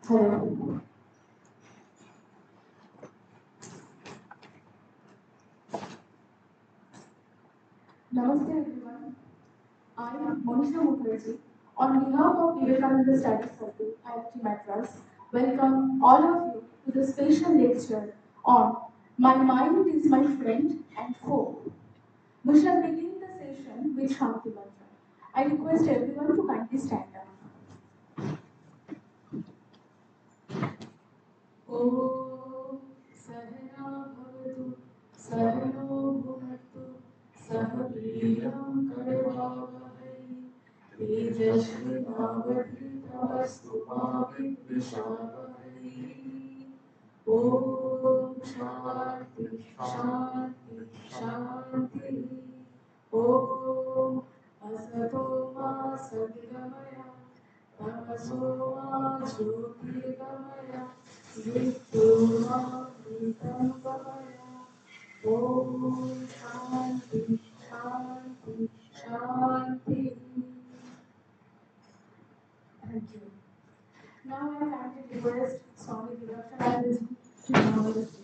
Hello. Namaste everyone. I am Monisha Mukherjee. On behalf of Vivekananda Study Circle, IIT Madras, welcome all of you to the special lecture on My Mind is My Friend and Foe. We shall begin the session with Shanti Mantra. I request everyone to kindly stand up. Om Sahana Bhavatu Sahano Bhunaktu Sahaviram Karvavahai Tejasvinavadhitavastu ma Vidvishavahai. Om Shanti Shanti Shanti. Om Asato Ma Sadgamaya Tamaso Ma Jyotirgamaya Vidyoma Vitam Gavaya. Om Shanti Shanti Shanti. Thank you. Now I kindly request Swami Vivekananda to join the stage.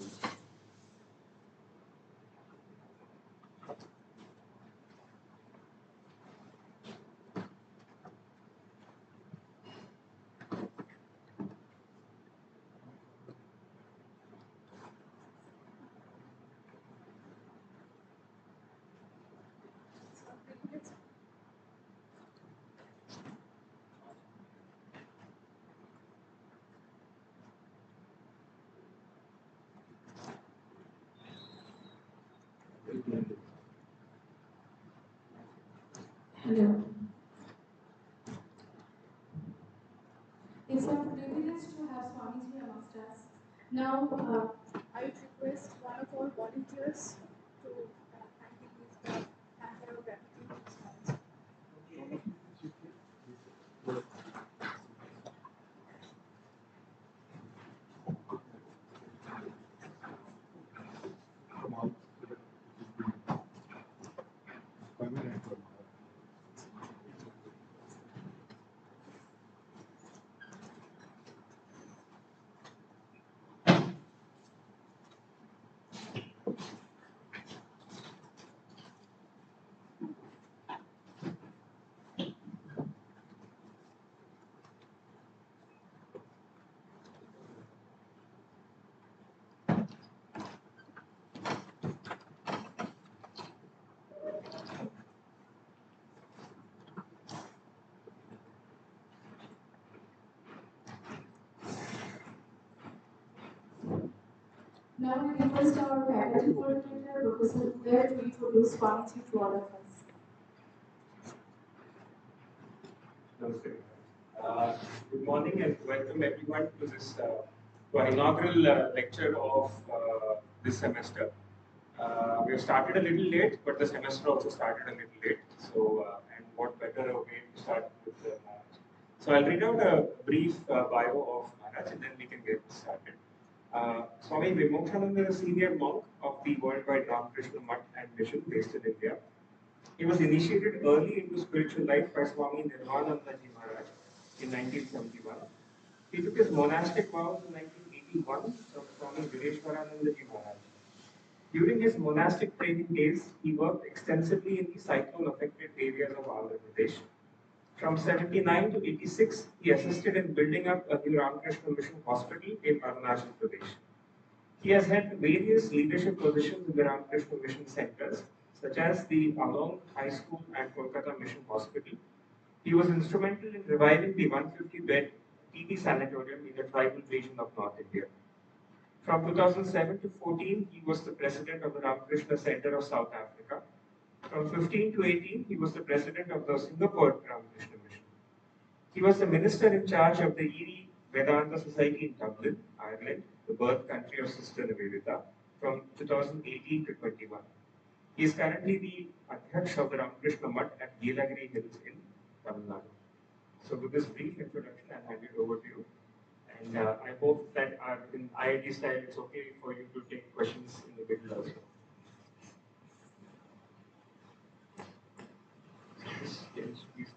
Hello. It's a privilege to have Swamiji amongst us. Now, I would request one of our volunteers to kindly give the answer of gratitude to Swamiji. Now we request our faculty coordinator, Professor Uday, to introduce Swamiji to all of us. Namaste. Good morning and welcome everyone to this to our inaugural lecture of this semester. We have started a little late, but the semester also started a little late. So, and what better a way to start with Maharaj. So, I'll read out a brief bio of Maharaj and then we can get started. Swami Vimokshananda is a senior monk of the worldwide Ramakrishna Mutt and Mission based in India. He was initiated early into spiritual life by Swami Nirvananda Ji Maharaj in 1971. He took his monastic vows in 1981 from Swami Vireshwarananda Ji Maharaj. During his monastic training days, he worked extensively in the cyclone-affected areas of Andhra Pradesh. From 79 to 86, he assisted in building up a new Ramakrishna Mission hospital in Arunachal Pradesh. He has had various leadership positions in the Ramakrishna Mission centers, such as the Along High School and Kolkata Mission Hospital. He was instrumental in reviving the 150-bed TB sanatorium in the tribal region of North India. From 2007 to 14, he was the president of the Ramakrishna Center of South Africa. From 15 to 18, he was the president of the Singapore Ramakrishna Mission. He was the minister in charge of the Erie Vedanta Society in Dublin, Ireland, the birth country of Sister Nivedita, from 2018 to 21. He is currently the Adhyaksh of the Ramakrishna Mutt at Yelagiri Hills in Tamil Nadu. So with this brief introduction, I'll hand it over to you. And I hope that in IIT style, it's okay for you to take questions in the middle also. Yes, please.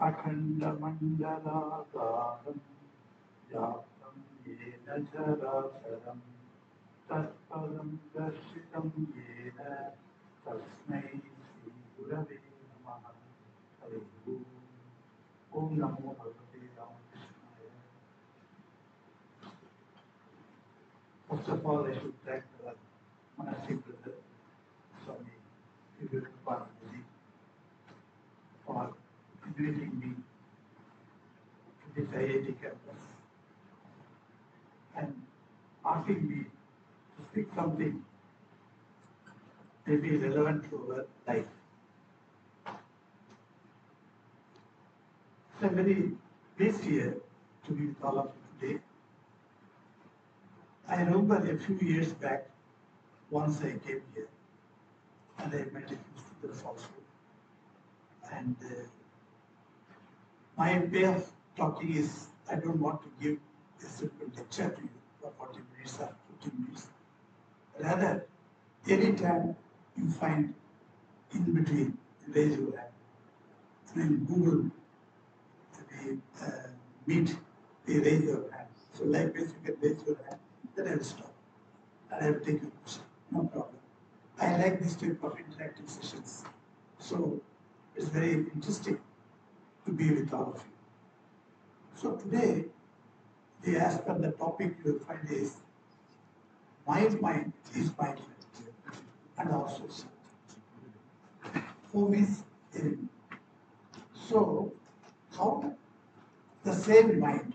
अखण्डमण्डलाकारं व्याप्तं येन चराचरं तत्पदं दर्शितं येन तस्मै श्रीगुरवे नमः। हरिः ओम्। ॐ नमो भगवते रामकृष्णाय। First of all, I should thank our monastic brother, Swami Vivekananda, for inviting me to this IIT campus and asking me to speak something maybe relevant to our life. I'm very pleased here to be with all of you today. I remember a few years back, once I came here and I met a few students also. And my way of talking is, I don't want to give a simple lecture to you for 40 minutes or 15 minutes. Rather, anytime you find in between, raise your hand. And in Google, we meet, we raise your hand. So likewise, you can raise your hand, then I will stop. And I will take your question, no problem. I like this type of interactive sessions. So it's very interesting to be with all of you. So today, as per the topic you will find is, my mind is my mind, and also self. Home is enemy. So, how the same mind,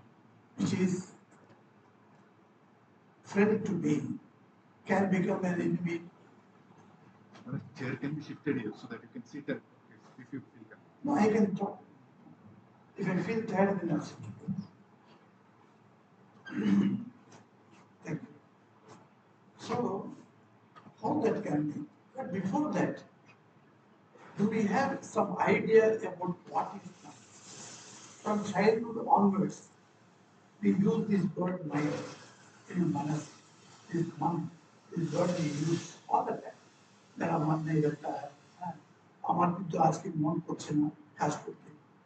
which is friend to me, can become an enemy? The chair can be shifted here so that you can sit at if you feel comfortable. No, I can talk. If I feel tired, then I'll sit. Thank you. So, how that can be? But before that, do we have some idea about what is mind? From childhood onwards, we use this word mind in manas, this man, this word we use all the time. There are man nahi rehta hai. I want to ask him one question, has to be.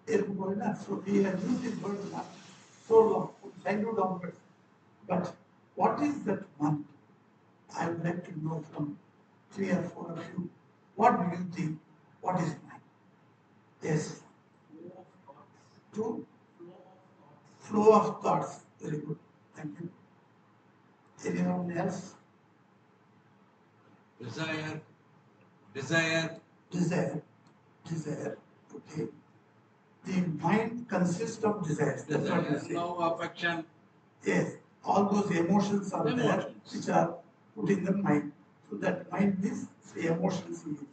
So we have used this word man so long, from childhood onwards. But what is that man? I would like to know from 3 or 4 of you. What do you think? What is mind? Yes. Two. Flow of thoughts. Very good. Thank you. Anyone else? Desire. Desire. Okay. The mind consists of desires. That's what you say. Love, affection. Yes. All those emotions are there, which are put in the mind. So that mind is the emotions in it.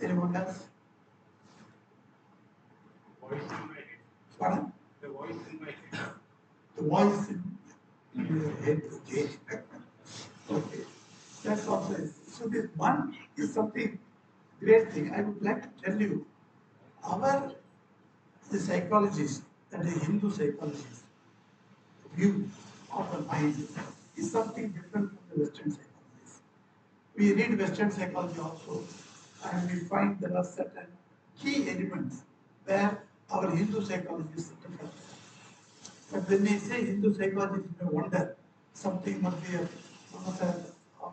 Anyone else? Voice in my head. Pardon? The voice in my head. The voice in your head. Okay. Okay. That's also it. So this one is something great thing. I would like to tell you, the psychologists and the Hindu psychologists view of the mind is something different from the Western psychologists. We read Western psychology also, and we find there are certain key elements where our Hindu psychologists differ. But when we say Hindu psychology, you may wonder something must be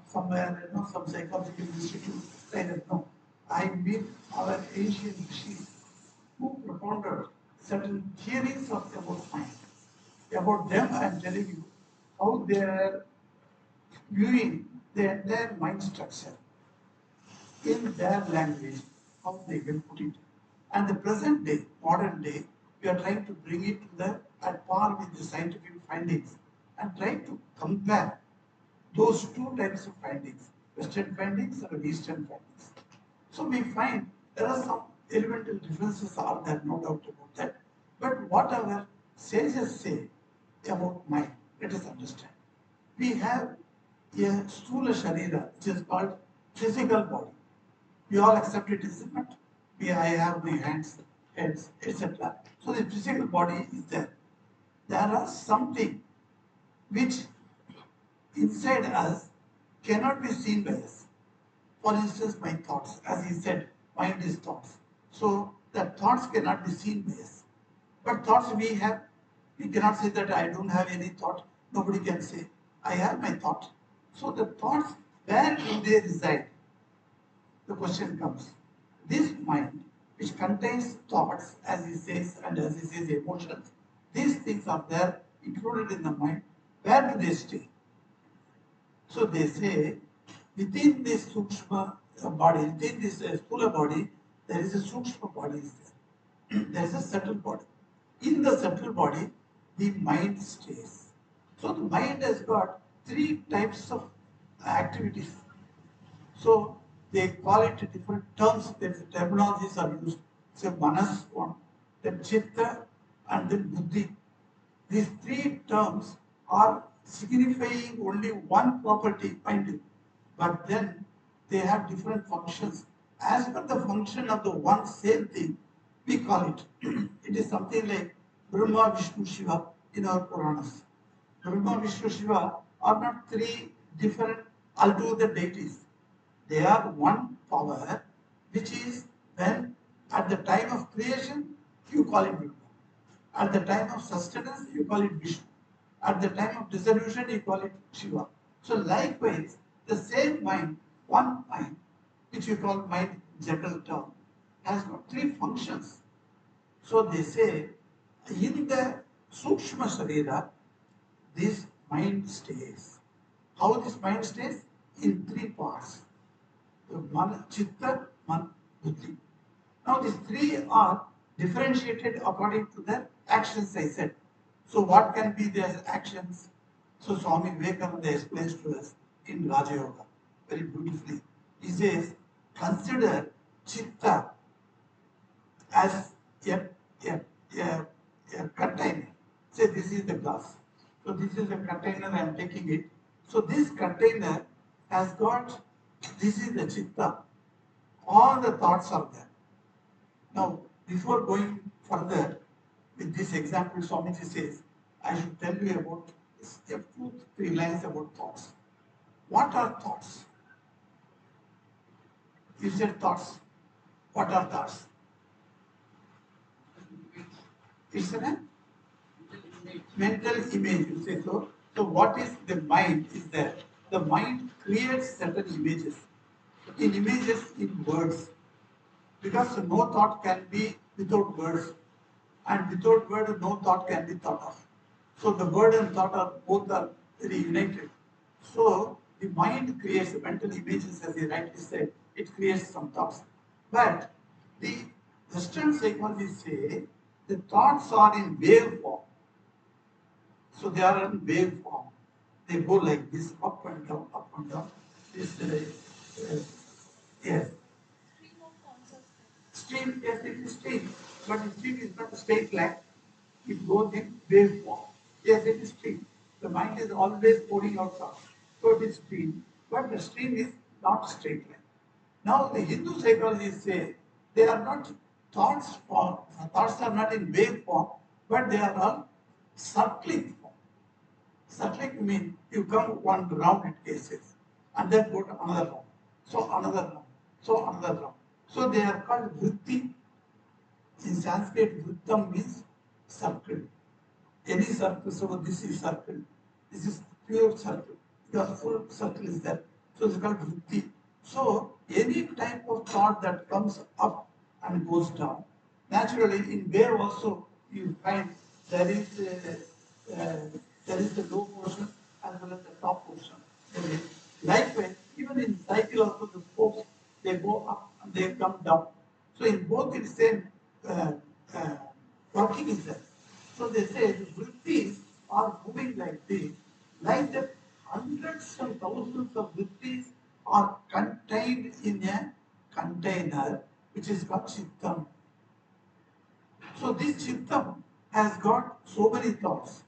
somewhere, some psychological institute like that. No, I mean our ancient rishis who propounded certain theories about mind. About them, I am telling you how they are viewing the entire mind structure in their language, how they will put it. And the present day, modern day, we are trying to bring it to at par with the scientific findings and trying to compare those two types of findings, Western findings and Eastern findings. So we find there are some elemental differences are there, no doubt about that. But what our sages say about mind, let us understand. We have a sthula sharira, which is called physical body. We all accept it, isn't it? I have my hands, heads, etc. So the physical body is there. There are something which inside us cannot be seen by us. For instance, my thoughts. As he said, mind is thoughts. So that thoughts cannot be seen by us. But thoughts we have, we cannot say that I don't have any thought. Nobody can say, I have my thought. So the thoughts, where do they reside? The question comes. This mind, which contains thoughts, as he says, and as he says, emotions, these things are there, included in the mind. Where do they stay? So they say, within this sukshma body, within this sthula body, there is a sukshma body is there. There is a subtle body. In the subtle body, the mind stays. So the mind has got three types of activities. So they call it different terms, the terminologies are used. So manas one, then chitta, and then buddhi. These three terms are signifying only one property, mind you, but then they have different functions. As per the function of the one same thing, we call it. It is something like Brahma, Vishnu, Shiva in our Puranas. Brahma, Vishnu, Shiva are not three different altogether deities. They are one power, which is when at the time of creation you call it Brahma. At the time of sustenance you call it Vishnu. At the time of dissolution you call it Shiva. So likewise, the same mind, one mind, which you call mind general term, has got three functions. So they say in the Sukshma Sharira, this mind stays. How this mind stays? In three parts. Man, Chitta, Man, Buddhi. Now these three are differentiated according to their actions, I said. So what can be their actions? So Swami Vivekananda explains to us in Raja Yoga very beautifully. He says, consider Chitta as a container. Say this is the glass. So this is the container I am taking it. So this container has got, this is the Chitta. All the thoughts are there. Now, before going further with this example, Swamiji says, I should tell you about a few, 3 lines about thoughts. What are thoughts? You said thoughts. What are thoughts? It's a mental image, you say so. So what is the mind is there? The mind creates certain images. In images, in words. Because no thought can be without words. And without word, no thought can be thought of. So the word and thought are both are very united. So the mind creates mental images, as he rightly said. It creates some thoughts. But the Western psychologists say the thoughts are in wave form. So they are in wave form. They go like this, up and down, up and down. This, yes. Stream, yes, it is stream, but the stream is not a straight line. It goes in wave form. Yes, it is stream. The mind is always pouring out thoughts. So it is stream, but the stream is not straight line. Now the Hindu psychologists say they are not thoughts form. Thoughts are not in wave form, but they are all circling form. Circling means you come one round it cases, and then go to another round. So another round. So another round. So they are called vritti. In Sanskrit, vrittam means circle. Any circle, so this is circle. This is pure circle. Your full circle is there. So it's called vritti. So any type of thought that comes up and goes down, naturally in wave also you find there is the low portion as well as the top portion. Okay. Likewise, even in cycle also the spokes they go up and they come down. So in both it's same uh, uh, working is there. So they say the vrittis are moving like this, like that hundreds and thousands of vrittis are contained in a container which is called chittam. So this chittam has got so many thoughts.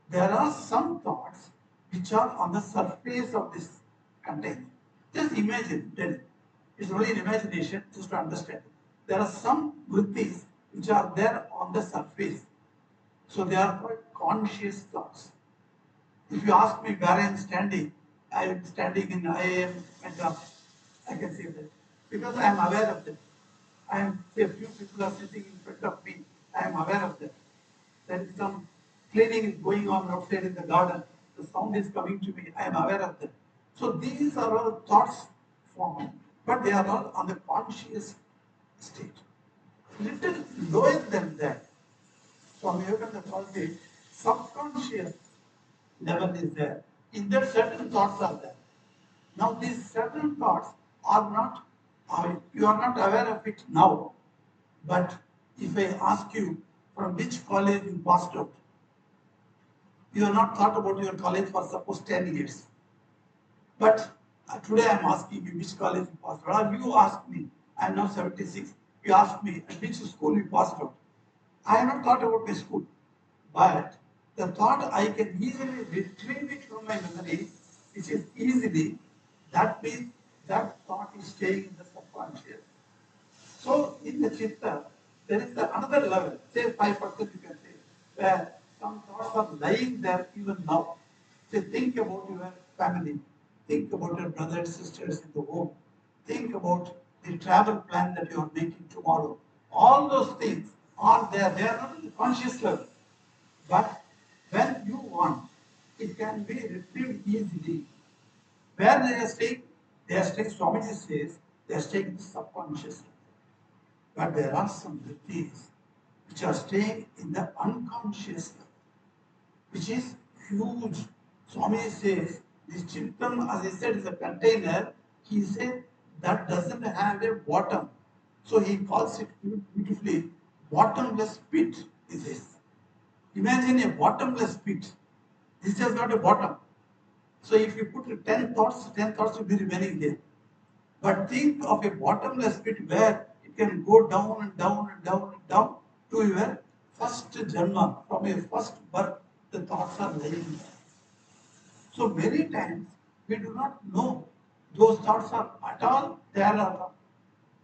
There are some thoughts which are on the surface of this container. Just imagine, tell. It's only an imagination, just to understand. There are some vrittis which are there on the surface. So they are called conscious thoughts. If you ask me where I am standing in IIM Madras. I can say that. Because I am aware of them. say a few people are sitting in front of me, I am aware of that. There is some cleaning is going on outside in the garden, the sound is coming to me, I am aware of that. So these are all thoughts formed, but they are all on the conscious state. Little lower than that, Swami Vivekananda calls it subconscious level is there. In that certain thoughts are there. Now these certain thoughts are not, you are not aware of it now, but if I ask you from which college you passed out, you have not thought about your college for suppose 10 years. But today I am asking you which college you passed out. Or you ask me, I am now 76, you ask me at which school you passed out. I have not thought about my school. But the thought I can easily retrieve it from my memory, which is easily, that means that thought is staying in the subconscious. So in the chitta, there is another level, say 5% you can say, where some thoughts are lying there even now. Say think about your family, think about your brothers, sisters in the home, think about the travel plan that you are making tomorrow. All those things are there, they are not in the conscious level. But when you want, it can be retrieved easily. Where they are staying, Swamiji says, they are staying in the subconscious. But there are some vrittis which are staying in the unconscious, which is huge. Swami says, this chittam, as I said, is a container. He said that doesn't have a bottom. So he calls it beautifully, bottomless pit is this. Imagine a bottomless pit. This has got a bottom. So if you put 10 thoughts will be remaining there. But think of a bottomless pit where it can go down and down and down and down to your first janma. From your first birth, the thoughts are lying there. So many times we do not know those thoughts are at all there or not.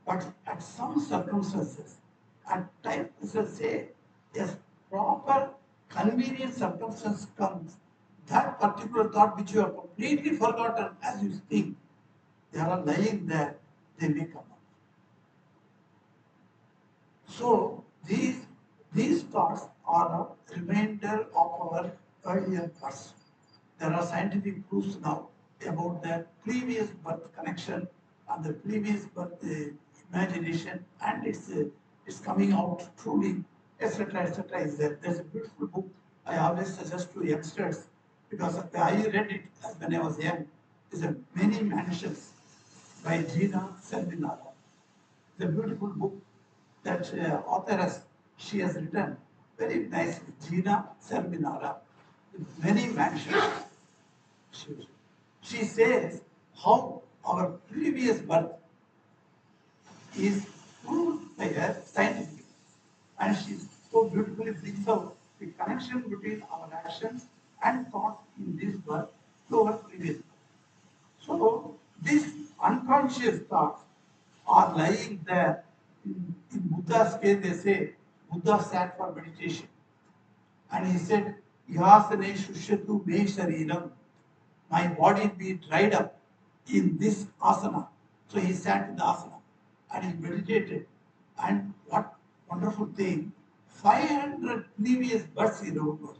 But at some circumstances, at times, say, yes, proper convenient circumstance comes, that particular thought which you have completely forgotten as you think, they are lying there, they may come up. So these thoughts are a reminder of our earlier past. There are scientific proofs now about the previous birth connection and the previous birth imagination, and it's coming out truly, etc., etc. Is there? There's a beautiful book I always suggest to youngsters because I read it when I was young. It's a Many Mansions by Gina Servinara. It's a beautiful book that authoress, she has written very nicely, Gina Servinara, with many mansions. She says how our previous birth is proved by her scientifically. And she so beautifully brings out the connection between our actions and thoughts in this birth to our previous birth. So these unconscious thoughts are lying there. In Buddha's case, they say Buddha sat for meditation. And he said, Yasane Shushatu Me Shariram. My body be dried up in this asana. So he sat in the asana and he meditated. And what wonderful thing, 500 previous births he remembered.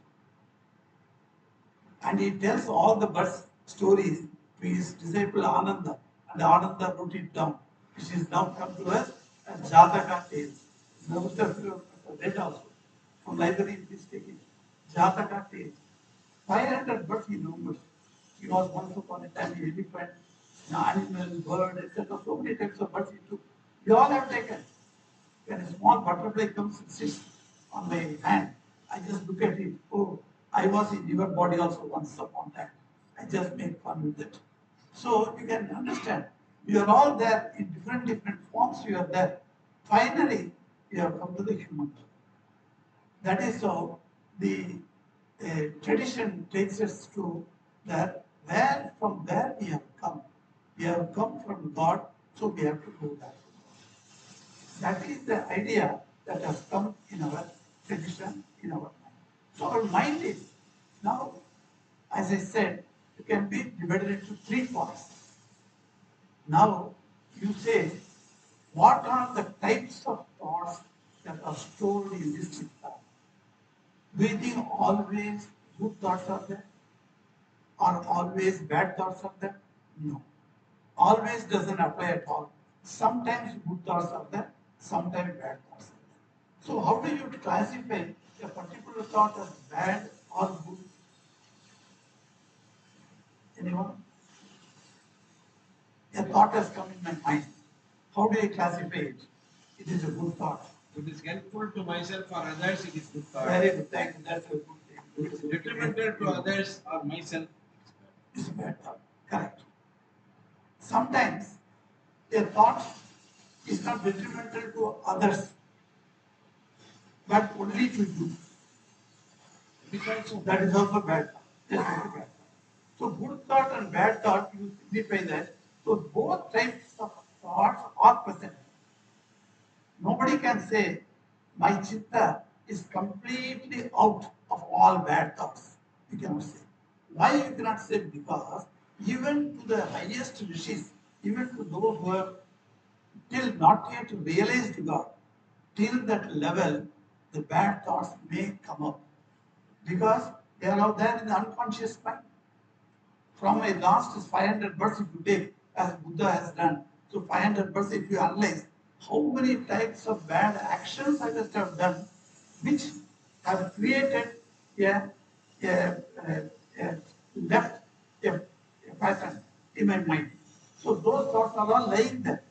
And he tells all the birth stories to his disciple Ananda. And Ananda wrote it down, which is now come to us as Jataka tales. Most of you have read also. From library, please take it. Jataka tales. 500 births he remembers. He was once upon a time an elephant, an animal, bird, etc. So many types of births he took. We all have taken. When a small butterfly comes and sits on my hand, I just look at it. Oh, I was in your body also once upon a time. I just make fun with it. So you can understand. We are all there in different forms. We are there. Finally, we have come to the human. That is how the tradition takes us to that from where we have come. We have come from God, so we have to go back. That is the idea that has come in our tradition, in our mind. So our mind is now, as I said, it can be divided into three parts. Now you say, What are the types of thoughts that are stored in this chitta? Do you think always good thoughts are there? Or always bad thoughts are there? No. Always doesn't apply at all. Sometimes good thoughts are there, sometimes bad thoughts are there. So how do you classify a particular thought as bad or good? Anyone? A thought has come in my mind. How do I classify it? It is a good thought. It is helpful to myself or others, it is good thought. Very good, thank you. That's a good thing. It is detrimental to others or myself. It's a bad thought. Correct. Sometimes a thought is not detrimental to others, but only to you. That is also bad thought. That's also bad thought. So good thought and bad thought, you simplify that. So both types of thoughts are present. Nobody can say my chitta is completely out of all bad thoughts. You cannot say. Why you cannot say? Because even to the highest rishis, even to those who have till not yet realized God, till that level, the bad thoughts may come up. Because they are out there in the unconscious mind. From a last 500 births, if you take, as Buddha has done, so 500 births, if you analyze, how many types of bad actions I must have done, which have created a, a left a pattern in my mind. So those thoughts are all lying there.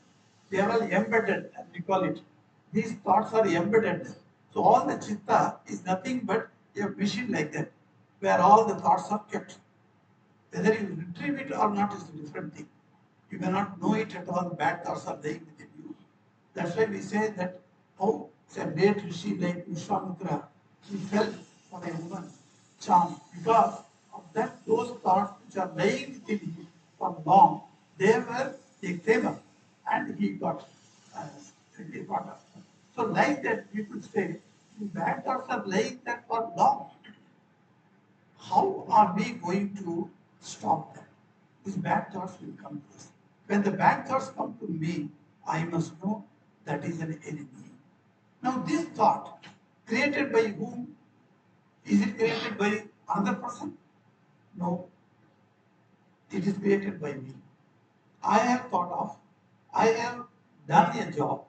They are all embedded, as we call it. These thoughts are embedded there. So all the chitta is nothing but a machine like that, where all the thoughts are kept. Whether you retrieve it or not is a different thing. You cannot know it at all. Bad thoughts are lying within you. That's why we say that, oh, it's a great rishi like Vishwamitra, he fell for a woman charm because of that, those thoughts which are lying within him for long, they came up and he got up. So like that, people say, bad thoughts are lying there for long. How are we going to stop that? These bad thoughts will come to us. When the bad thoughts come to me, I must know that is an enemy. Now this thought, created by whom? Is it created by another person? No. It is created by me. I have thought of, I have done a job,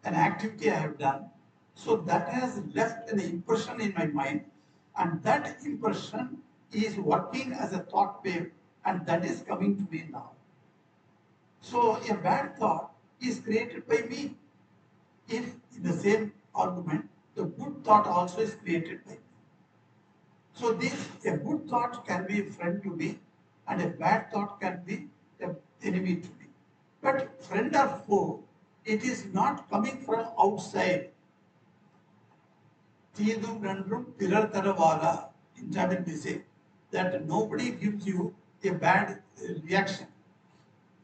an activity I have done, so that has left an impression in my mind, and that impression is working as a thought wave, and that is coming to me now. So a bad thought is created by me. If in the same argument, the good thought also is created by me. So a good thought can be a friend to me, and a bad thought can be an enemy to me. But friend or foe, it is not coming from outside. Teedum nandrum pirar taravara. In Tamil we say that nobody gives you a bad reaction,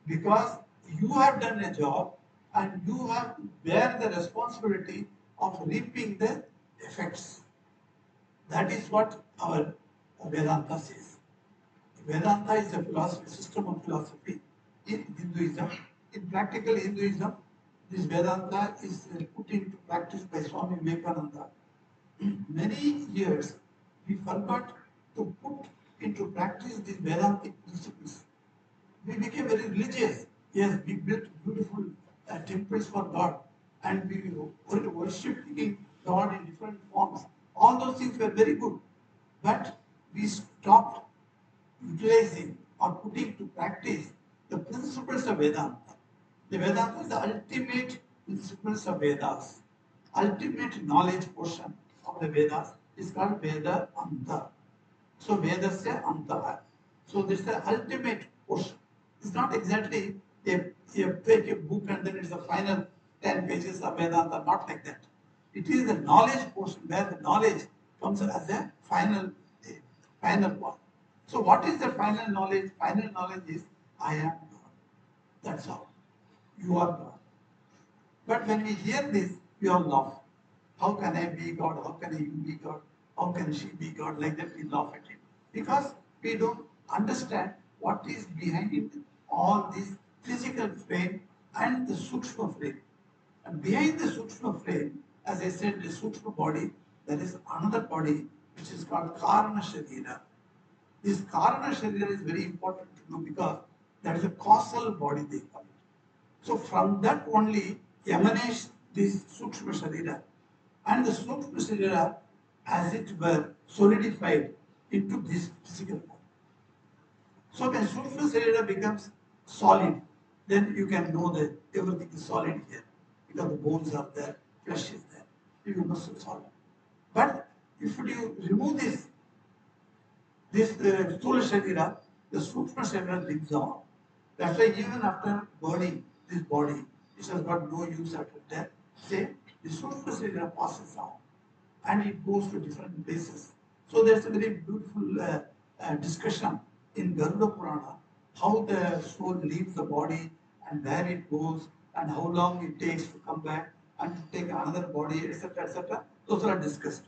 because you have done a job and you have bear the responsibility of reaping the effects. That is what our Vedanta says. Vedanta is a philosophy, system of philosophy in Hinduism. In practical Hinduism, this Vedanta is put into practice by Swami Vivekananda. Many years we forgot to put into practice these Vedantic principles. We became very religious. Yes, we built beautiful temples for God, and we were worshipping God in different forms. All those things were very good, but we stopped utilizing or putting to practice the principles of Vedanta. The Vedanta is the ultimate principles of Vedas. Ultimate knowledge portion of the Vedas is called Veda Anta. So Vedasya Anta. So this is the ultimate portion. It's not exactly you take a book and then it's the final 10 pages of Vedanta, not like that. It is the knowledge portion where the knowledge comes as a final one. So what is the final knowledge? Final knowledge is I am God. That's all. You are God. But when we hear this, we all laugh. How can I be God? How can you be God? How can she be God? Like that we laugh at it. Because we don't understand what is behind all this physical frame and the sukshma frame. And behind the Sukshma frame, as I said, the Sukshma body, there is another body which is called Karana Sharira. This Karana Sharira is very important to know because that is a causal body they call it. So from that only emanates this Sukshma Sharira. And the Sukshma Sharira, as it were, solidified into this physical body. So when Sukshma Sharira becomes solid, then you can know that everything is solid here. Because the bones are there, flesh is there, you must be solid. But if you remove this Sthula Sharira, the Sukshma Sharira lives on. That's why even after burning this body, it has got no use after death. Say, the Sukshma Sharira passes on and it goes to different places. So there's a very beautiful discussion in Garuda Purana, how the soul leaves the body and where it goes and how long it takes to come back and to take another body, etc., etc. Those are discussed.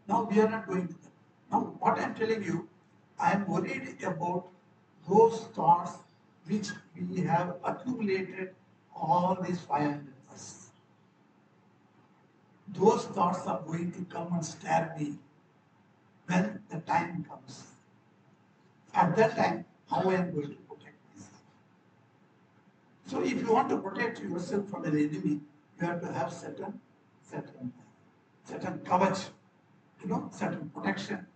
Now we are not going to that. Now what I am telling you, I am worried about those thoughts which we have accumulated all these 500 years. Those thoughts are going to come and stare me when the time comes. At that time, how I am going to protect myself? So if you want to protect yourself from an enemy, you have to have certain kavach, certain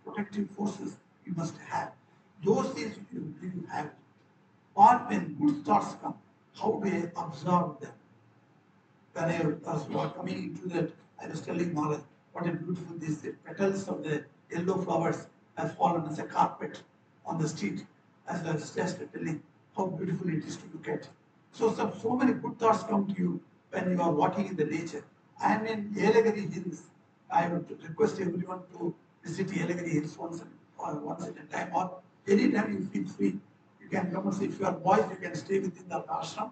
protective forces you must have. Those things you have. Or when good thoughts come, how do I absorb them? When I was coming into that, I was telling Maharaj, what a beautiful these petals of the yellow flowers have fallen as a carpet on the street. As I was just telling how beautiful it is to look at. So many good thoughts come to you when you are walking in the nature. I am in Yelagiri Hills. I would request everyone to visit Yelagiri Hills once at a time, or anytime you feel free. You can come and see. If you are boys, you can stay within the ashram.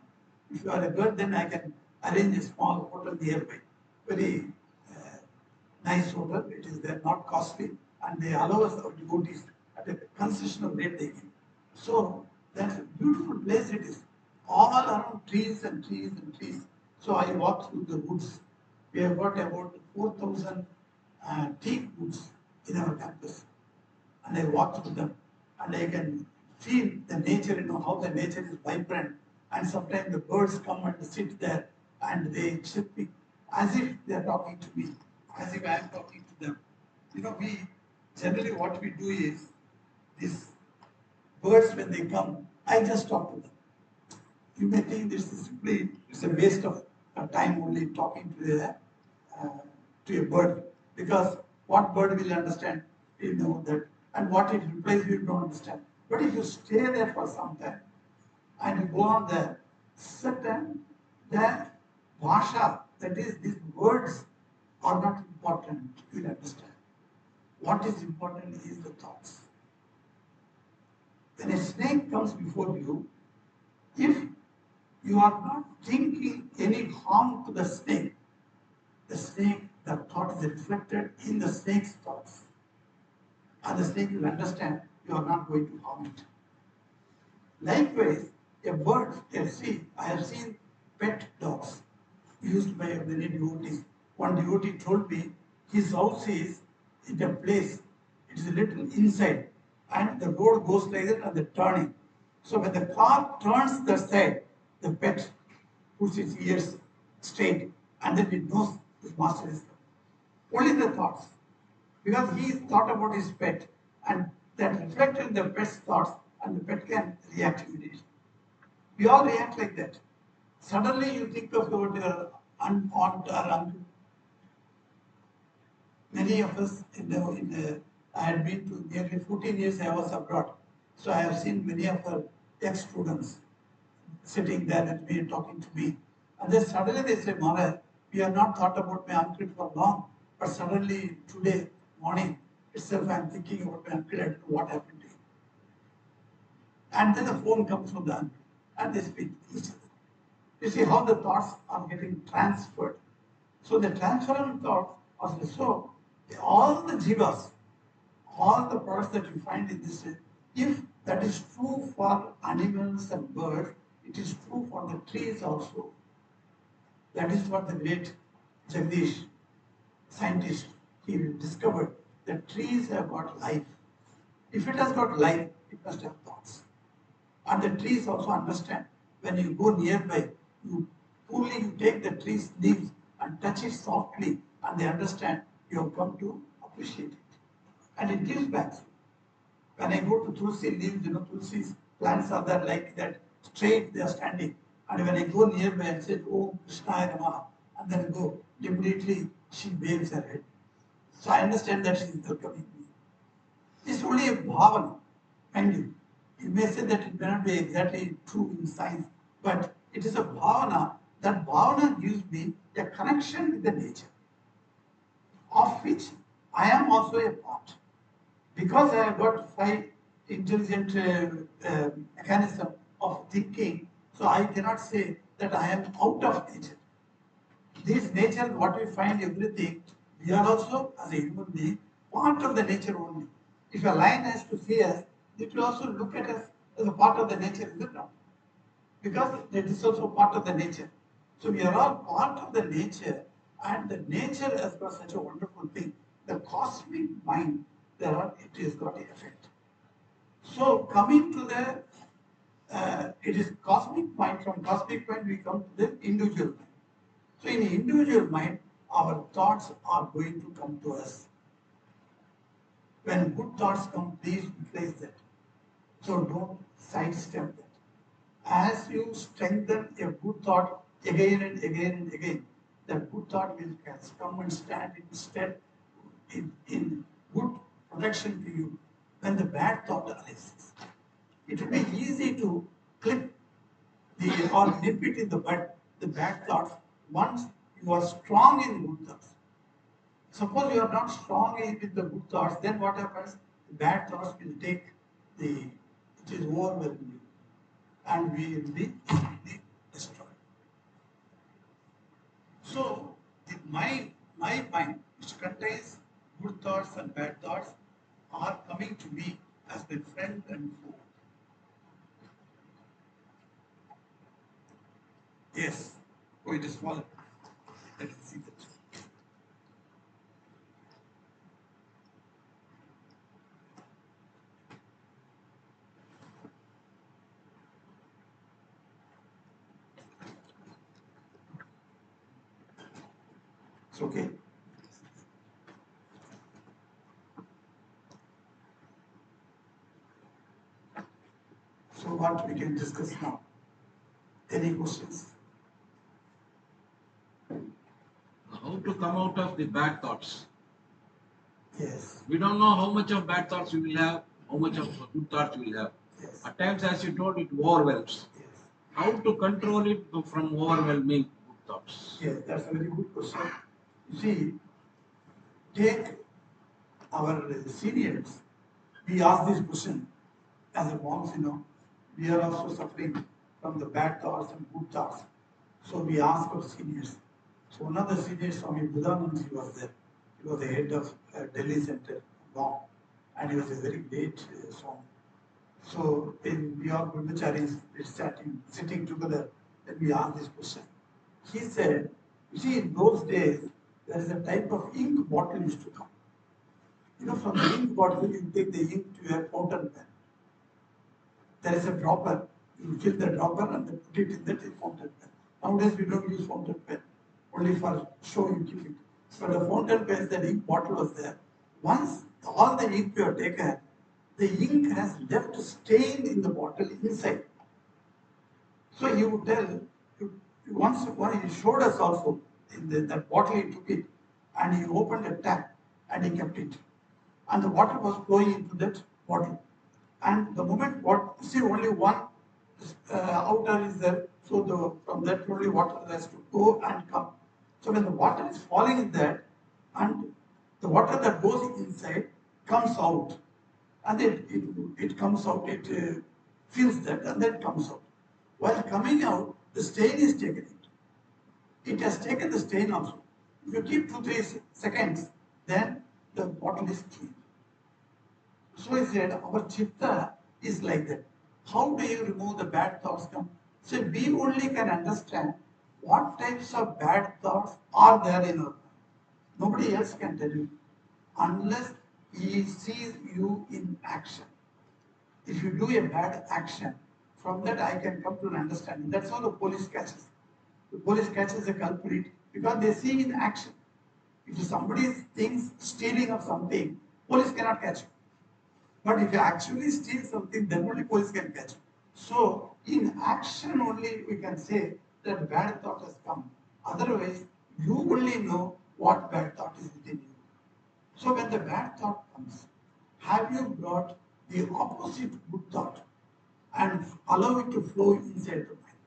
If you are a girl, then I can arrange a small hotel nearby. Very nice hotel. It is there, not costly, and they allow us our devotees at a concessional rate they give. So that's a beautiful place it is. All around trees and trees and trees. So I walk through the woods. We have got about 4,000 teak woods in our campus. And I walk through them. And I can feel the nature, how the nature is vibrant. And sometimes the birds come and sit there and they chirping as if they are talking to me, as if I am talking to them. We generally what we do is these birds when they come, I just talk to them. You may think this is simply it's a waste of time only talking to a bird, because what bird will understand, that, and what it replies you don't understand. But if you stay there for some time and you go on there, certain that bhasha, that is these words are not important, you will understand. What is important is the thoughts. When a snake comes before you, if you are not thinking any harm to the snake, the thought is reflected in the snake's thoughts. And the snake will understand you are not going to harm it. Likewise, a bird, I have seen pet dogs used by many devotees. One devotee told me his house is in a place, it is a little inside, and the road goes like that and the turning. So when the car turns the side, the pet puts its ears straight and then it knows his master is coming. Only the thoughts. Because he thought about his pet and that reflected in the pet's thoughts and the pet can react immediately. We all react like that. Suddenly you think of your aunt or uncle. Many of us, I had been to nearly 14 years I was abroad. So I have seen many of our ex-students sitting there at me talking to me. And then suddenly they say, Maharaj, we have not thought about my uncle for long, but suddenly today morning itself I am thinking about my uncle, I don't know what happened to him. And then the phone comes from the uncle and they speak to each other. You see how the thoughts are getting transferred. So the transferable thoughts are so all the jivas, all the products that you find in this, if that is true for animals and birds, it is true for the trees also. That is what the great Jagdish, scientist, he discovered that trees have got life. If it has got life, it must have thoughts. And the trees also understand. When you go nearby, you take the tree's leaves and touch it softly, and they understand you have come to appreciate it. And it gives back. When I go to Tulsi leaves, Tulsi's plants are there like that, straight they are standing. And when I go nearby and say, "Oh, Krishna Namaha," and then go, immediately she waves her head. So I understand that she is welcoming me. It's only a bhavana. And you may say that it may not be exactly true in science, but it is a bhavana. That bhavana gives me a connection with the nature, of which I am also a part. Because I have got five intelligent mechanism of thinking, so I cannot say that I am out of nature. This nature, what we find everything, we are also, as a human being, part of the nature only. If a lion has to see us, it will also look at us as a part of the nature, is it not? Because it is also part of the nature. So we are all part of the nature, and the nature has got such a wonderful thing. The cosmic mind, it has got an effect. So coming to it is cosmic mind. From cosmic mind we come to the individual mind. So in the individual mind, our thoughts are going to come to us. When good thoughts come, please replace that. So don't sidestep that. As you strengthen a good thought again and again and again, that good thought will come and stand instead in good protection to you when the bad thought arises. It will be easy to clip or nip it in the bud, the bad thoughts, once you are strong in good thoughts. Suppose you are not strong with the good thoughts, then what happens? The bad thoughts will take it is overwhelming and we will be destroyed. So, my mind, which contains good thoughts and bad thoughts, are coming to me as my friend and foe. Yes, oh, it is fallen. Let us see that. It's okay. So what we can discuss now? Any questions? How to come out of the bad thoughts? Yes. We don't know how much of bad thoughts we will have, how much of good thoughts we will have. Yes. At times, as you told, it overwhelms. Yes. How to control it from overwhelming good thoughts? Yes, that's a very good question. You see, take our seniors. We ask this question as a monks, we are also suffering from the bad thoughts and good thoughts. So we ask our seniors. So one of the seniors, Swami Buddhanand, he was there. He was the head of Delhi Center, Long, and he was a very great Swami. So when we all brahmacharis sitting together, then we asked this question. He said, you see, in those days, there is a type of ink bottle used to come. From the ink bottle, you take the ink to a fountain pen. There is a dropper. You fill the dropper and then put it in that fountain pen. Nowadays, we don't use fountain pen. Only for show you keep it. But the fountain pen, the ink bottle was there. Once all the ink you have taken, the ink has left stain in the bottle inside. So he would tell, once he showed us also, in that bottle he took it, and he opened a tap, and he kept it. And the water was flowing into that bottle. And the moment, only one outer is there, so from that only water has to go and come. So when the water is falling in that, and the water that goes inside comes out, and it comes out, it fills that, and then comes out. While coming out, the stain is taken out. It has taken the stain also. If you keep 2-3 seconds, then the bottle is clean. So he said, our chitta is like that. How do you remove the bad thoughts come? So we only can understand what types of bad thoughts are there in our mind. Nobody else can tell you unless he sees you in action. If you do a bad action, from that I can come to an understanding. That's how the police catches. The police catches a culprit because they see in action. If somebody thinks stealing of something, police cannot catch you. But if you actually steal something, then only police can catch you. So in action only we can say that bad thought has come. Otherwise, you only know what bad thought is within you. So when the bad thought comes, have you brought the opposite good thought and allow it to flow inside the mind?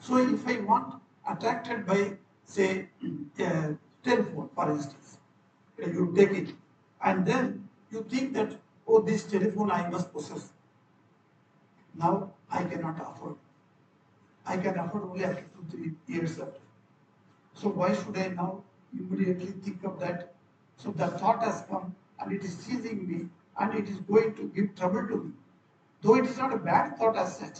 So if I want attracted by, say, a telephone, for instance, you take it and then you think that, oh, this telephone I must possess. Now I cannot afford. I can afford only after 2-3 years after. So why should I now immediately think of that? So the thought has come and it is seizing me and it is going to give trouble to me. Though it is not a bad thought as such,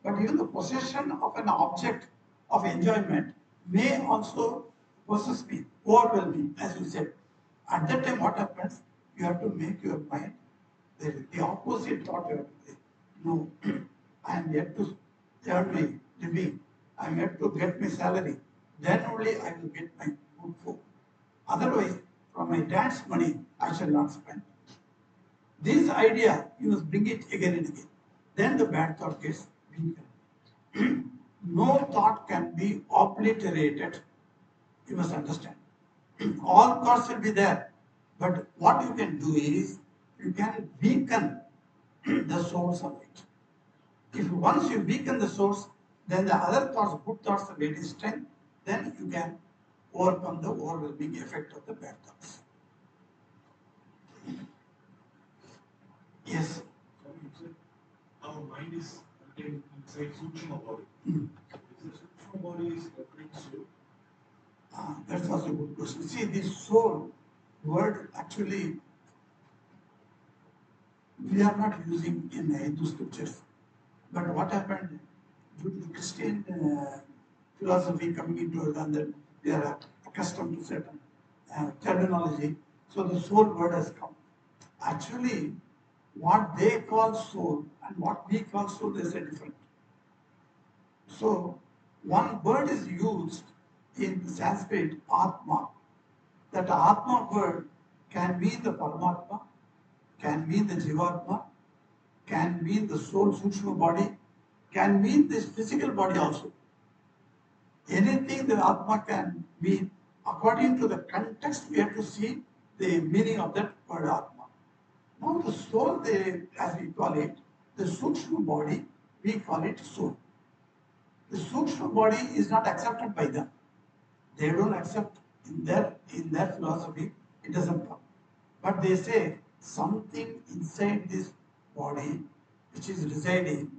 but even the possession of an object of enjoyment may also possess me, overwhelm me, as you said. At that time, what happens? You have to make your mind the opposite thought. You have to say, no, I am yet to earn my living. I am yet to get my salary. Then only I will get my good food. Otherwise, from my dad's money, I shall not spend. This idea, you must bring it again and again. Then the bad thought gets weaker. No thought can be obliterated. You must understand. All thoughts will be there. But what you can do is, you can weaken the source of it. If once you weaken the source, then the other thoughts, good thoughts, are gaining strength, then you can overcome the overwhelming effect of the bad thoughts. Yes. So you said our mind is contained inside Sukshma body. Mm. Is the Sukshma body is referring soul? That's also a good question. See, this soul word actually we are not using in Hindu scriptures. But what happened due to Christian philosophy coming into it, and then they are accustomed to certain terminology, so the soul word has come. Actually, what they call soul and what we call soul is a different. So, one word is used in Sanskrit, Atma. That Atma word can mean the Paramatma, can mean the Jivatma, can mean the soul, Sukshma body, can mean this physical body also. Anything the Atma can mean, according to the context, we have to see the meaning of that word Atma. Now the soul, as we call it, the Sukshma body, we call it soul. The Sukshma body is not accepted by them. They don't accept in their philosophy, it doesn't come. But they say something inside this body which is residing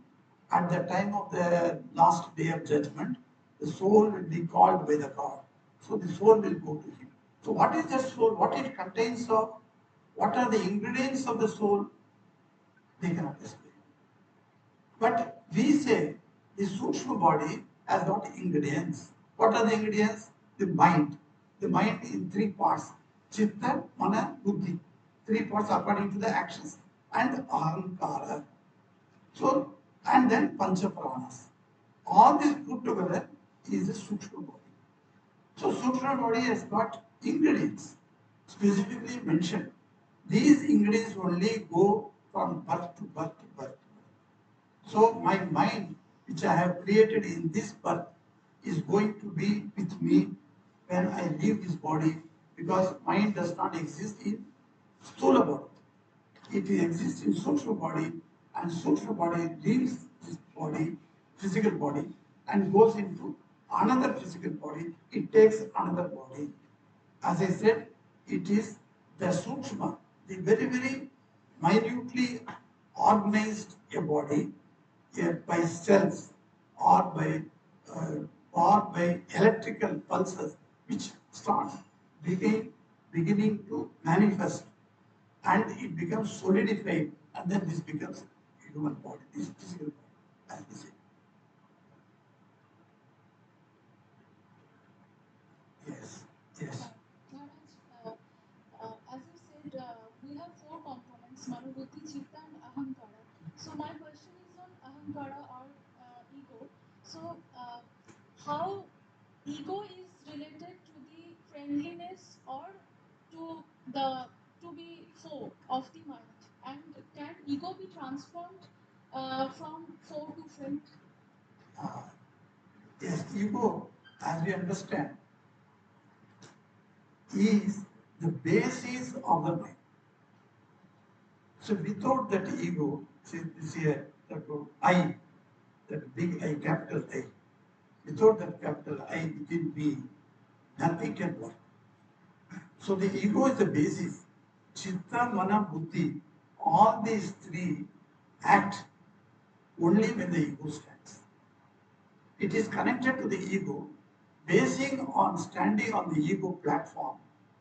at the time of the last day of judgment, the soul will be called by the God. So the soul will go to him. So what is the soul? What it contains of? What are the ingredients of the soul? They cannot explain. But we say the Sukshma body has got ingredients. What are the ingredients? The mind. The mind in 3 parts. Chitta, Mana, Buddhi. 3 parts according to the actions. And Ahankara. So, and then Pancha Pranas. All this put together is the Sukshma body. So, Sukshma body has got ingredients specifically mentioned. These ingredients only go from birth to birth to birth. So my mind, which I have created in this birth, is going to be with me when I leave this body, because mind does not exist in sthula body. It exists in Sukshma body, and Sukshma body leaves this body, physical body, and goes into another physical body. It takes another body. As I said, it is the Sukshma, the very, very minutely organized a body by cells or by uh, electrical pulses, which starts beginning to manifest, and it becomes solidified, and then this becomes a human body, this physical body, as we say. Yes. Maharaj, as you said, we have four components: Mano, Buddhi, Chitta, and Ahankara. So my question is on Ahankara or ego. So how ego is related to the friendliness or to the to be foe of the mind, and can ego be transformed from foe to friend? Uh, yes, ego, as we understand, is the basis of the mind. So without that ego, see this here, that I, that big I, capital I, without that capital I within me, nothing can work. So the ego is the basis. Chitta, Mana, Buddhi, all these three act only when the ego stands. It is connected to the ego, basing on standing on the ego platform.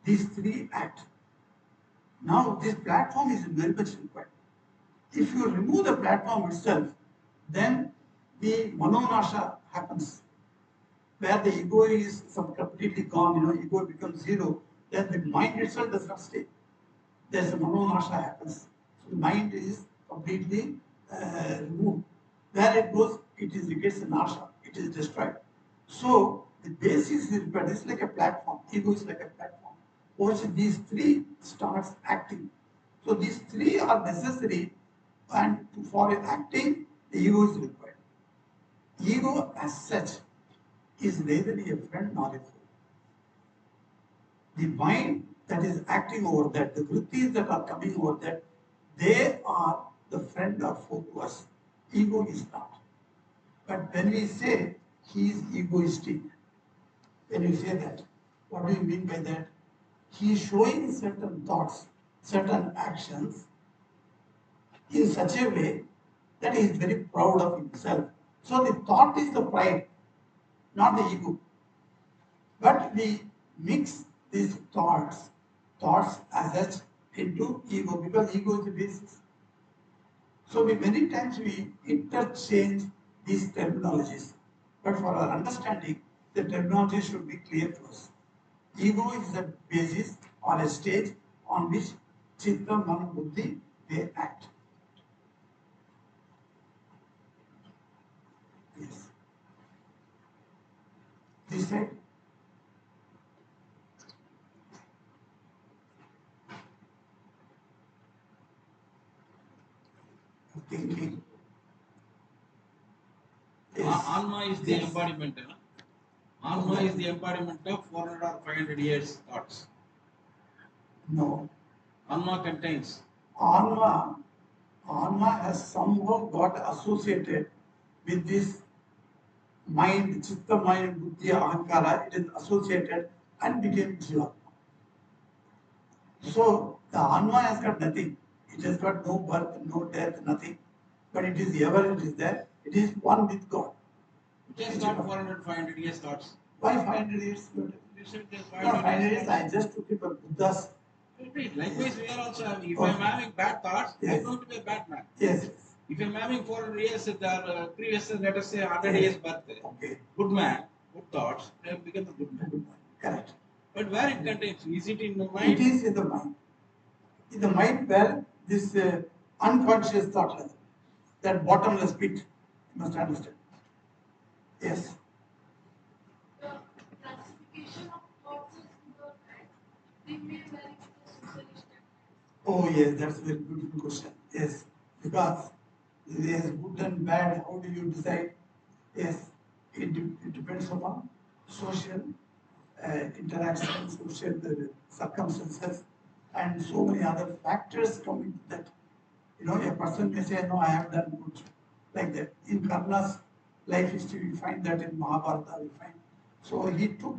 These three act. Now this platform is very much required. If you remove the platform itself, then the manonasha happens, where the ego is completely gone, ego becomes zero, then the mind itself does not stay. There's a manonasha happens. So the mind is completely removed. Where it goes, it gets a nasha, it is destroyed. So the basis is required. It's like a platform. Ego is like a platform. Once these three starts acting. So these three are necessary, and for acting, the ego is required. Ego as such is neither a friend nor a foe. The mind that is acting over that, the vrittis that are coming over that, they are the friend or foe to us. Ego is not. But when we say he is egoistic, when you say that, what do you mean by that? He is showing certain thoughts, certain actions in such a way that he is very proud of himself. So the thought is the pride, not the ego. But we mix these thoughts as such into ego, because ego is the basis. So many times we interchange these terminologies. But for our understanding, the terminology should be clear to us. Ego is the basis or a stage on which Chitta, Mana, Buddhi, they act. Yes. This side. Thinking. Yes. Alma is the embodiment. Alma is the embodiment of 400 or 500 years thoughts. No. Alma contains. Alma has somehow got associated with this mind, chitta, mind, buddhi, ahankara. It is associated and became jiva. So the Atma has got nothing. It has got no birth, no death, nothing. But it is ever, it is there. It is one with God. It has got 400, 500 years thoughts. Why 500 years? You said it has No, 500 years. I just took it for Buddha's. Likewise, we are also having. If Okay. I am having bad thoughts, I Yes. am going to be a bad man. Yes. If I am having 400 years, the previous, let us say 100 Yes. years birthday, Okay. good man, good thoughts, I have become a good man. Good man. Correct. But where it contains? Is it in the mind? It is in the mind. In the mind where this unconscious thought level, that bottomless pit, you must understand. Yes. The classification of thoughts is good or bad. They may vary with the socialist standards. Oh yes, that's a very beautiful question. Yes, because yes, good and bad, how do you decide? Yes, it depends upon social interactions, social circumstances, and so many other factors come into that. A person may say, no, I have done good, like that. In Karna's life history, we find that in Mahabharata, we find. So he took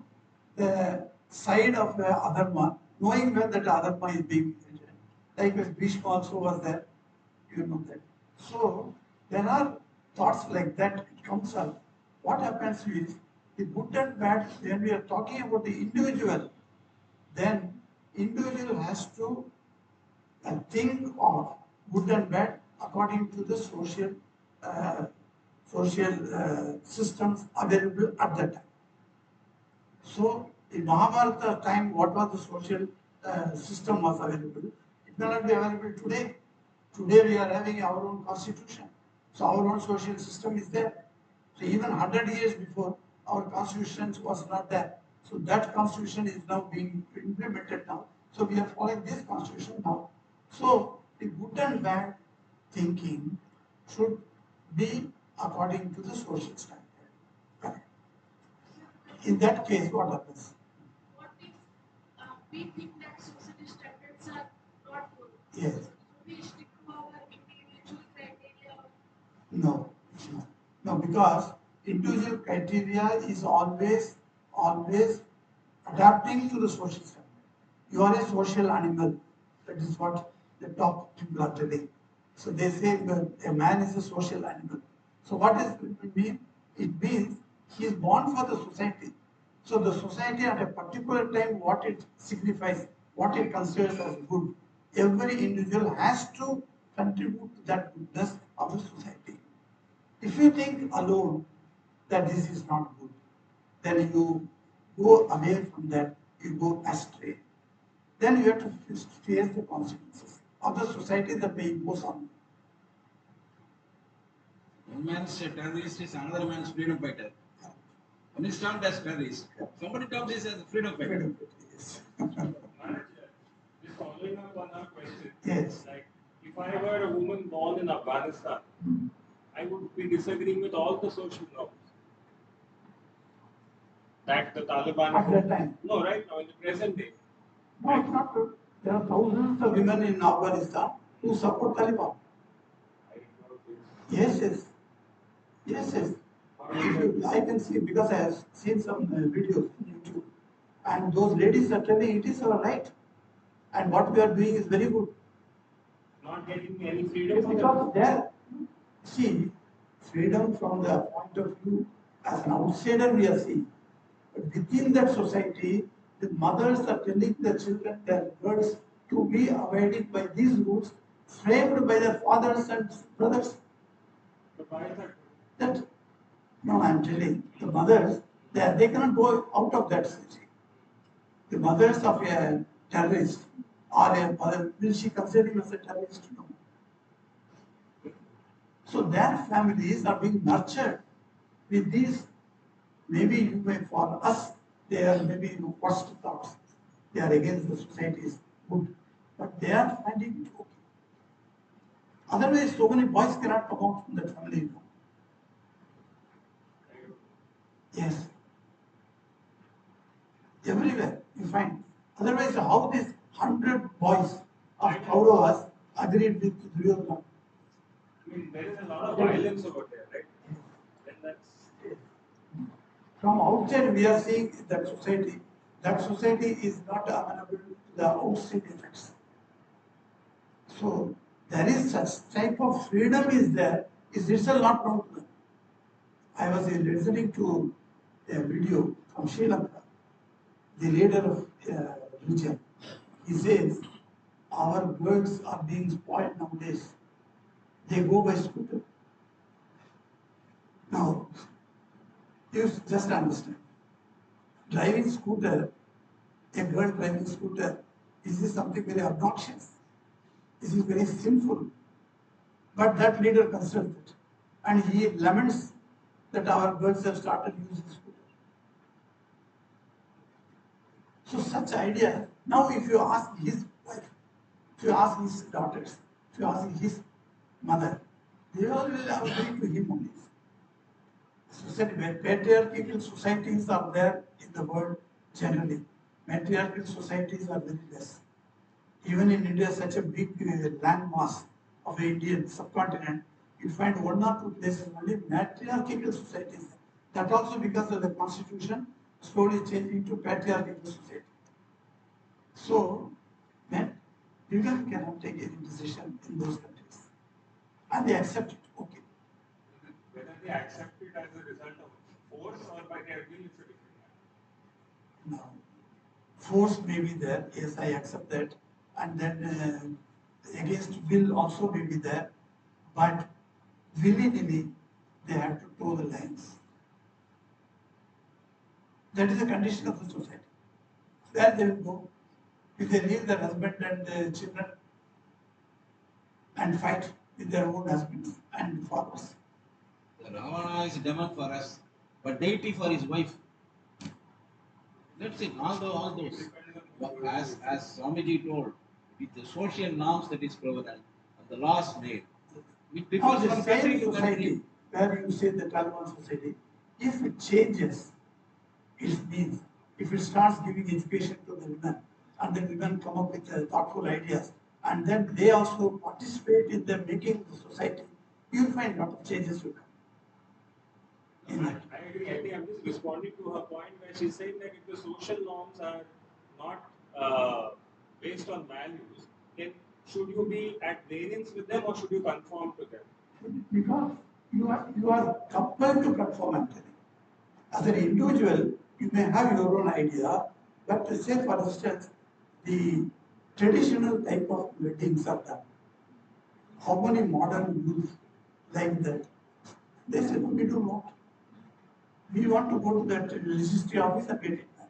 the side of the adharma, knowing well that adharma is being treated. Likewise, Bhishma also was there, you know that. So there are thoughts like that, it comes up. What happens is, the good and bad, when we are talking about the individual, then individual has to think of good and bad according to the uh, social systems available at that time. So In Mahabharata time, what was the social system was available? It may not be available today. Today we are having our own constitution. So our own social system is there. So even 100 years before, our constitution was not there. So that constitution is now being implemented now. So we are following this constitution now. So the good and bad thinking should be according to the social standard. Correct. In that case, what happens? What if we think that social standards are not good? Yes. So we stick to our individual criteria. No, it's not. No, because individual criteria is always adapting to the social standard. You are a social animal. That is what the top people are telling. So they say that a man is a social animal. So what does it mean? It means he is born for the society. So the society at a particular time, what it signifies, what it considers as good, every individual has to contribute to that goodness of the society. If you think alone that this is not good, then you go away from that, you go astray. Then you have to face the consequences of the society that may impose on you. One man's terrorist is another man's freedom fighter. One is termed as terrorist. Somebody termed this as a freedom fighter. Freedom, yes. Maharaj, just following up on our question. Yes. Like, if I were a woman born in Afghanistan, I would be disagreeing with all the social norms that the Taliban. At that time. No, right now in the present day. No, it's not true. There are thousands of women in Afghanistan who support Taliban. I don't know Yes, yes. Yes, yes. I can see because I have seen some videos on YouTube. And those ladies are telling it is our right. And what we are doing is very good. not getting any freedom It's for because them. there, see, freedom from the point of view as an outsider we are seeing. But within that society, the mothers are telling their children, their girls, to be abiding by these rules framed by their fathers and brothers. But why is that? That, no, I am telling, the mothers, they cannot go out of that society. The mothers of a terrorist or a mother, will she consider him as a terrorist? No. So their families are being nurtured with these, maybe you may, for us, they are maybe worst thoughts. They are against the society's good. But they are finding it okay. Otherwise, so many boys cannot come out from that family. Yes. Everywhere you find. Otherwise, how these 100 boys of Kauravas agreed with Duryodhana? I mean, there is a lot of violence over there, right? Then that's. From outside, we are seeing that society is not amenable to the outside effects. So, there is such type of freedom is there, is itself not known to them. I was listening to a video from Sri Lanka, the leader of religion. He says, our birds are being spoiled nowadays. They go by scooter. Now, you just understand. Driving scooter, a girl driving scooter, this is something very obnoxious. This is very sinful. But that leader considers it. And he laments that our girls have started using scooter. So such idea, now if you ask his wife, if you ask his daughters, if you ask his mother, they all will agree to him on this. Society, patriarchal societies are there in the world generally. Matriarchal societies are very less. Even in India, such a big land mass of the Indian subcontinent, you find one or two places only matriarchal societies. That also because of the constitution slowly changing to patriarchal society. So, men, women cannot take any decision in those countries. And they accept it, okay. Whether they accept it as a result of force or by their will, it's a different matter. Now, force may be there, yes, I accept that. And then against will also may be there. But willy-nilly, they have to toe the lines. That is the condition of the society. Where they will go? If they leave their husband and children and fight with their own husbands and fathers. The Ravana is demon for us, but deity for his wife. That's it. All those. As Swamiji told, with the social norms that is prevalent, and the laws made, it Now differs the from country same to country. society where you say the Taliban society, if it changes its means, if it starts giving education to the women, and the women come up with thoughtful ideas, and then they also participate in the making the society, you'll find a lot of changes will come in that. I agree. I think I'm just responding to her point where she's saying that if the social norms are not based on values, then should you be at variance with them or should you conform to them? Because you are compelled to conform actually. As an individual, you may have your own idea, but say for instance, the traditional type of weddings are done. How many modern youth like that? They say, no, we do not. We want to go to that registry office and get it done.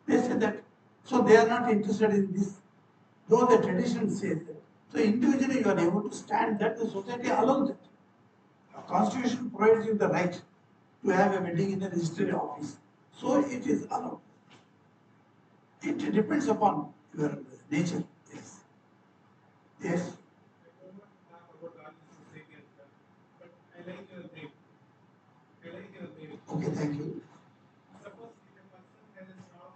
They say that, so they are not interested in this, though the tradition says that. So individually you are able to stand that, the society allows that. The Constitution provides you the right to have a wedding in a registry office. So it is allowed. It depends upon your nature. Yes. Yes. I don't have about all this society as well, but I like your name. I like your name. Okay, thank you. Suppose if a person has a strong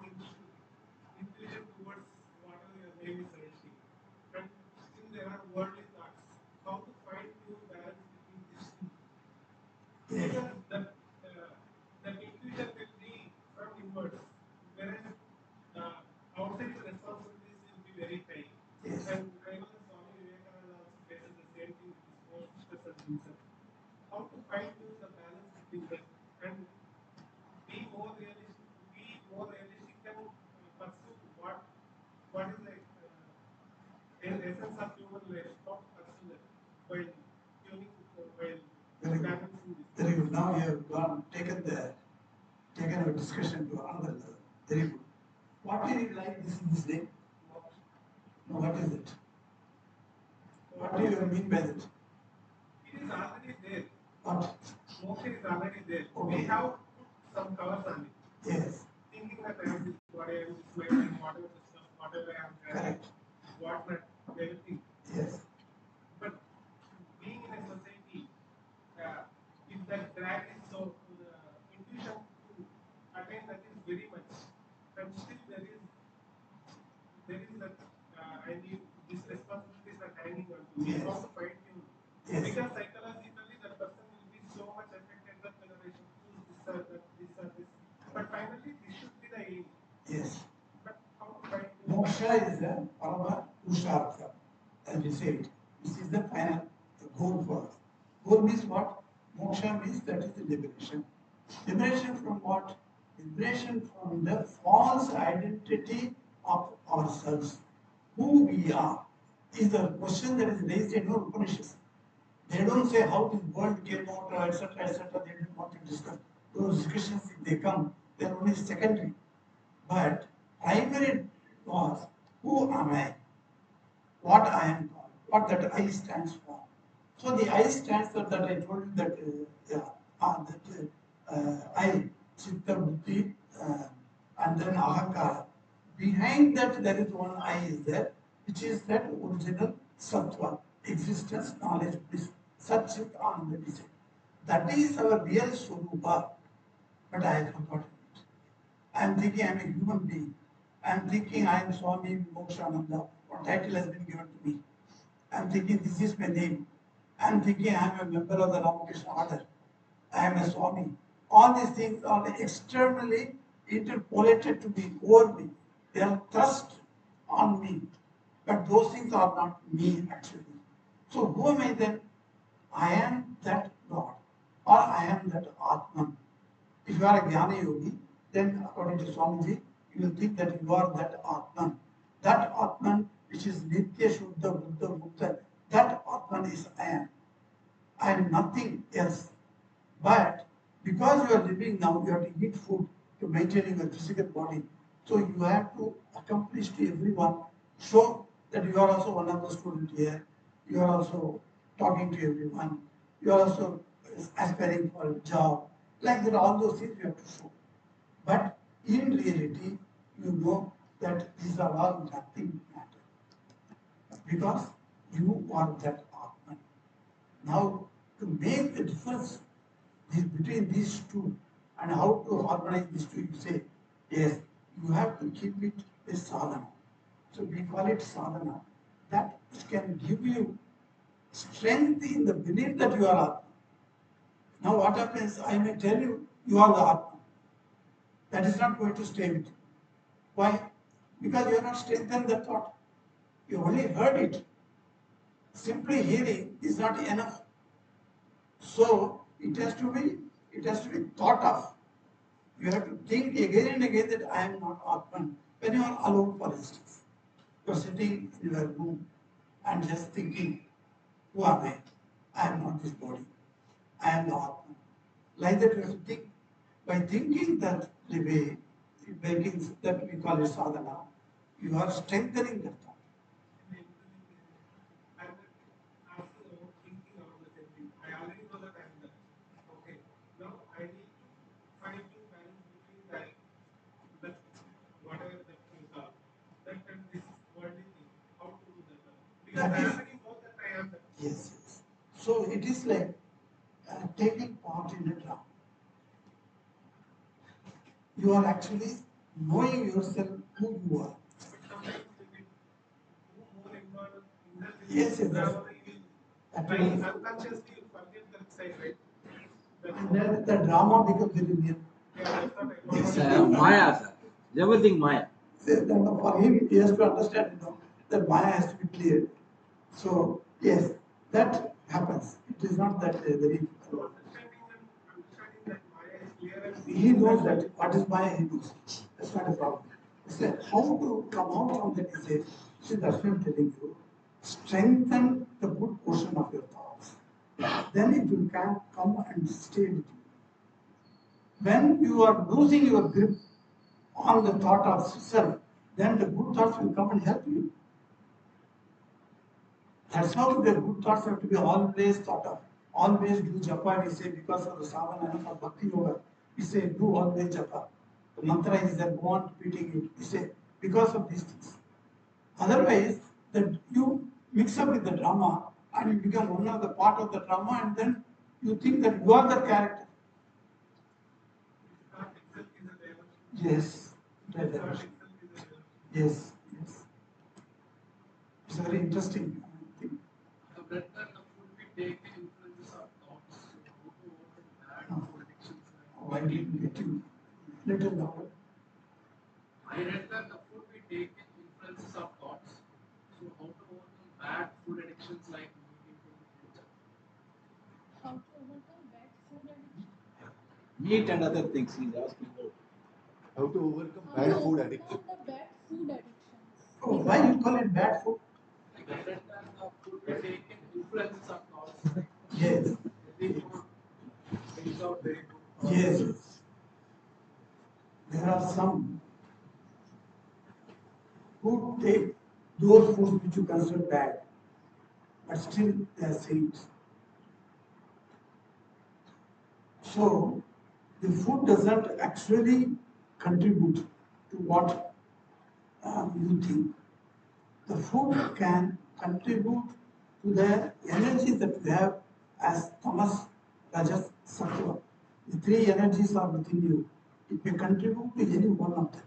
intuition towards whatever your name is suggesting, and still there are worldly thoughts, how to find your balance between these two? Yes. Because that intuition will be from inwards, whereas outside responsibilities will be very high. Yes. And I know that Swami Vivekananda also faces the same thing with his own sisters and himself. How to find the balance between them and be more realistic and pursue what is the essence of human life, how to pursue that while tuning, while Very good. balancing this. Very good. Now you have taken our discussion to another level. Very good. What do you like this name? No, what is it? What do you mean by that? It is already there. What? Moksha is already there. Okay. We have put some covers on it, Yes. thinking that I am this body, I am this mind, whatever the stuff, whatever I am carrying, Correct. whatnot, everything. Yes. But being in a society, if that drag is so, intuition to attain that is very much, and still there is that, I need these responsibilities are hanging on to me. Yes. How to find you? Yes. Because psychologically that person will be so much affected that generation choose this or that, this or this. But finally, this should be the aim. Yes. But how to find you? Moksha is the Parama Purushartha, as we say it. This is the final goal for us. Goal means what? Moksha means that is the liberation. Liberation from what? Liberation from the false identity of ourselves. Who we are is the question that is raised in our Upanishads. They don't say how this world came out, etc., etc. They don't want to discuss. Those discussions, if they come, they are only secondary. But primary was who am I? What I am called, what that I stands for. So the I stands for that I told you that I, Chitta Buddhi, and then Ahankara. Behind that there is one I is there, which is that original Sattva, existence, knowledge, bliss, Satchit Ananda. That is our real Swarupa, but I have forgotten it. I am thinking I am a human being. I am thinking I am Swami Vimokshananda. What title has been given to me? I am thinking this is my name. I am thinking I am a member of the Ramakrishna order. I am a Swami. All these things are externally interpolated to me, over me. They are thrust on me. But those things are not me actually. So who am I then? I am that God, or I am that Atman. If you are a Jnana Yogi, then according to Swamiji, you will think that you are that Atman. That Atman, which is Nitya Shuddha Buddha Mukta, that Atman is I am. I am nothing else. But because you are living now, you have to eat food to maintain your physical body. So you have to accomplish to everyone, show that you are also one of the students here, you are also talking to everyone, you are also aspiring for a job, like that all those things you have to show. But in reality, you know that these are all nothing matter because you are that Atman. Now, to make the difference between these two and how to harmonize these two, you say, yes, you have to keep it a sadhana. So we call it sadhana. That can give you strength in the belief that you are Atman. Now what happens, I may tell you, you are the Atman. That is not going to stay with you. Why? Because you have not strengthened the thought. You only heard it. Simply hearing is not enough. So it has to be thought of. You have to think again and again that I am not Atman. When you are alone, for instance, you are sitting in your room and just thinking, who am I? I am not this body. I am the Atman. Like that you have to think. By thinking that the way, making that we call it sadhana, you are strengthening that thought. And after thinking about the same thing, I already know that I am that. Okay, now I need to find the balance between that whatever that things are, that and this worldly thing. How to do that? Because That I is, already know that I am that. yes, yes. So it is like taking part in a drama. You are actually knowing yourself who you are. But sometimes we get more involved in that. Yes, yes, Now that by is, unconsciously you forget that side, right? and then the drama becomes very real. Yeah, that's what I It's want. Maya, sir. Everything Maya. For him, he has to understand, that Maya has to be clear. So, yes, that happens. It is not that very. Understanding that Maya is clear and He knows that what is Maya, he knows. That's not a problem. He said, how to come out from that? He said, see, that's what I'm telling you. Strengthen the good portion of your thoughts. Then it will come and stay with you. When you are losing your grip on the thought of self, then the good thoughts will come and help you. That's how the good thoughts have to be always thought of. Always do japa, we say, because of the sadhana for bhakti yoga. We say, do always japa. The mantra is there, go on repeating it. We say, because of these things. Otherwise, that you mix up with the drama and you become one of the part of the drama, and then you think that you are the character. thought itself is a dimension. Yes. Thought itself is a dimension. Yes, yes. It's a very interesting thing. The better the food we take influences our thoughts. How to overcome bad food addictions. Oh, I didn't get you. Little louder. I read that the food we take influences our thoughts. So how to overcome bad food addictions like nicotine in the future? How to overcome bad food addiction? Meat and other things he's asking about. How to overcome How bad to food overcome addiction. the bad food addictions? Oh, why you call it bad food? Like I read that the food we take influences our thoughts. Yes. Healthy food brings out very good thoughts. Yes. There are some who take those foods which you consider bad, but still they are saints. So the food doesn't actually contribute to what you think. The food can contribute to the energy that you have as tamas, rajas, sattva. The three energies are within you. It may contribute to any one of that.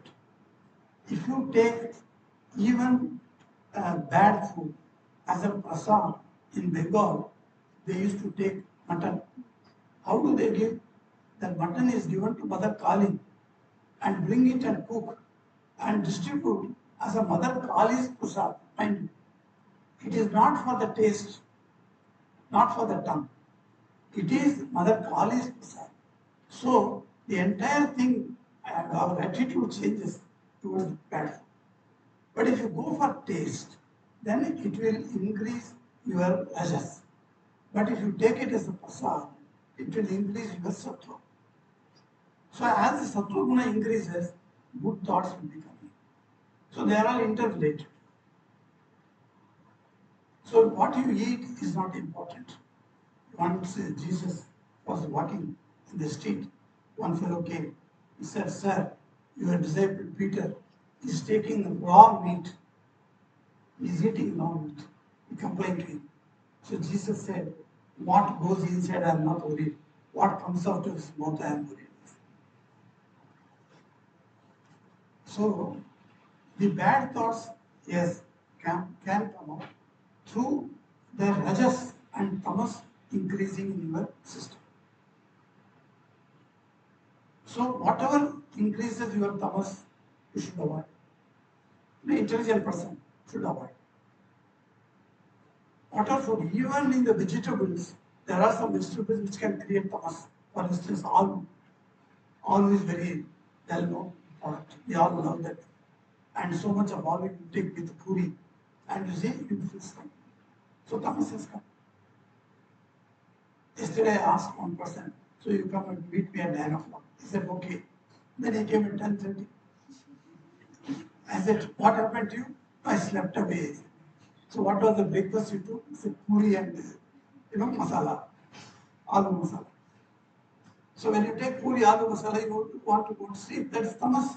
If you take even bad food as a prasad in Bengal, they used to take mutton. How do they give? That mutton is given to Mother Kali and bring it and cook and distribute as a Mother Kali's prasad. Mind you, it is not for the taste, not for the tongue. It is Mother Kali's prasad. So the entire thing and our attitude changes towards bad food. But if you go for taste, then it will increase your rajas. But if you take it as a prasad, it will increase your sattva. So as the sattva guna increases, good thoughts will be coming. So they are all interrelated. So what you eat is not important. Once Jesus was walking in the street, one fellow came. He said, "Sir, your disciple Peter is taking raw meat. He is eating raw meat." He complained to him. So Jesus said, "What goes inside, I am not worried. What comes out of his mouth, I am worried." So the bad thoughts, yes, can come out through the rajas and tamas increasing in your system. So whatever increases your tamas, you should avoid. An intelligent person should avoid. Water food, even in the vegetables, there are some vegetables which can create tamas. For instance, aloo. Aloo is very well known product. We all love that. And so much of aloo you take with puri, and you see, you feel strong. So tamas has come. Yesterday I asked one person, "So you come and meet me at 9 o'clock." He said, "Okay." Then he came at 10:30. I said, "What happened to you?" "I slept away." "So what was the breakfast you took?" He said, "Puri and masala, aloo masala." So when you take puri, aloo masala, you want to go to sleep. That is tamas.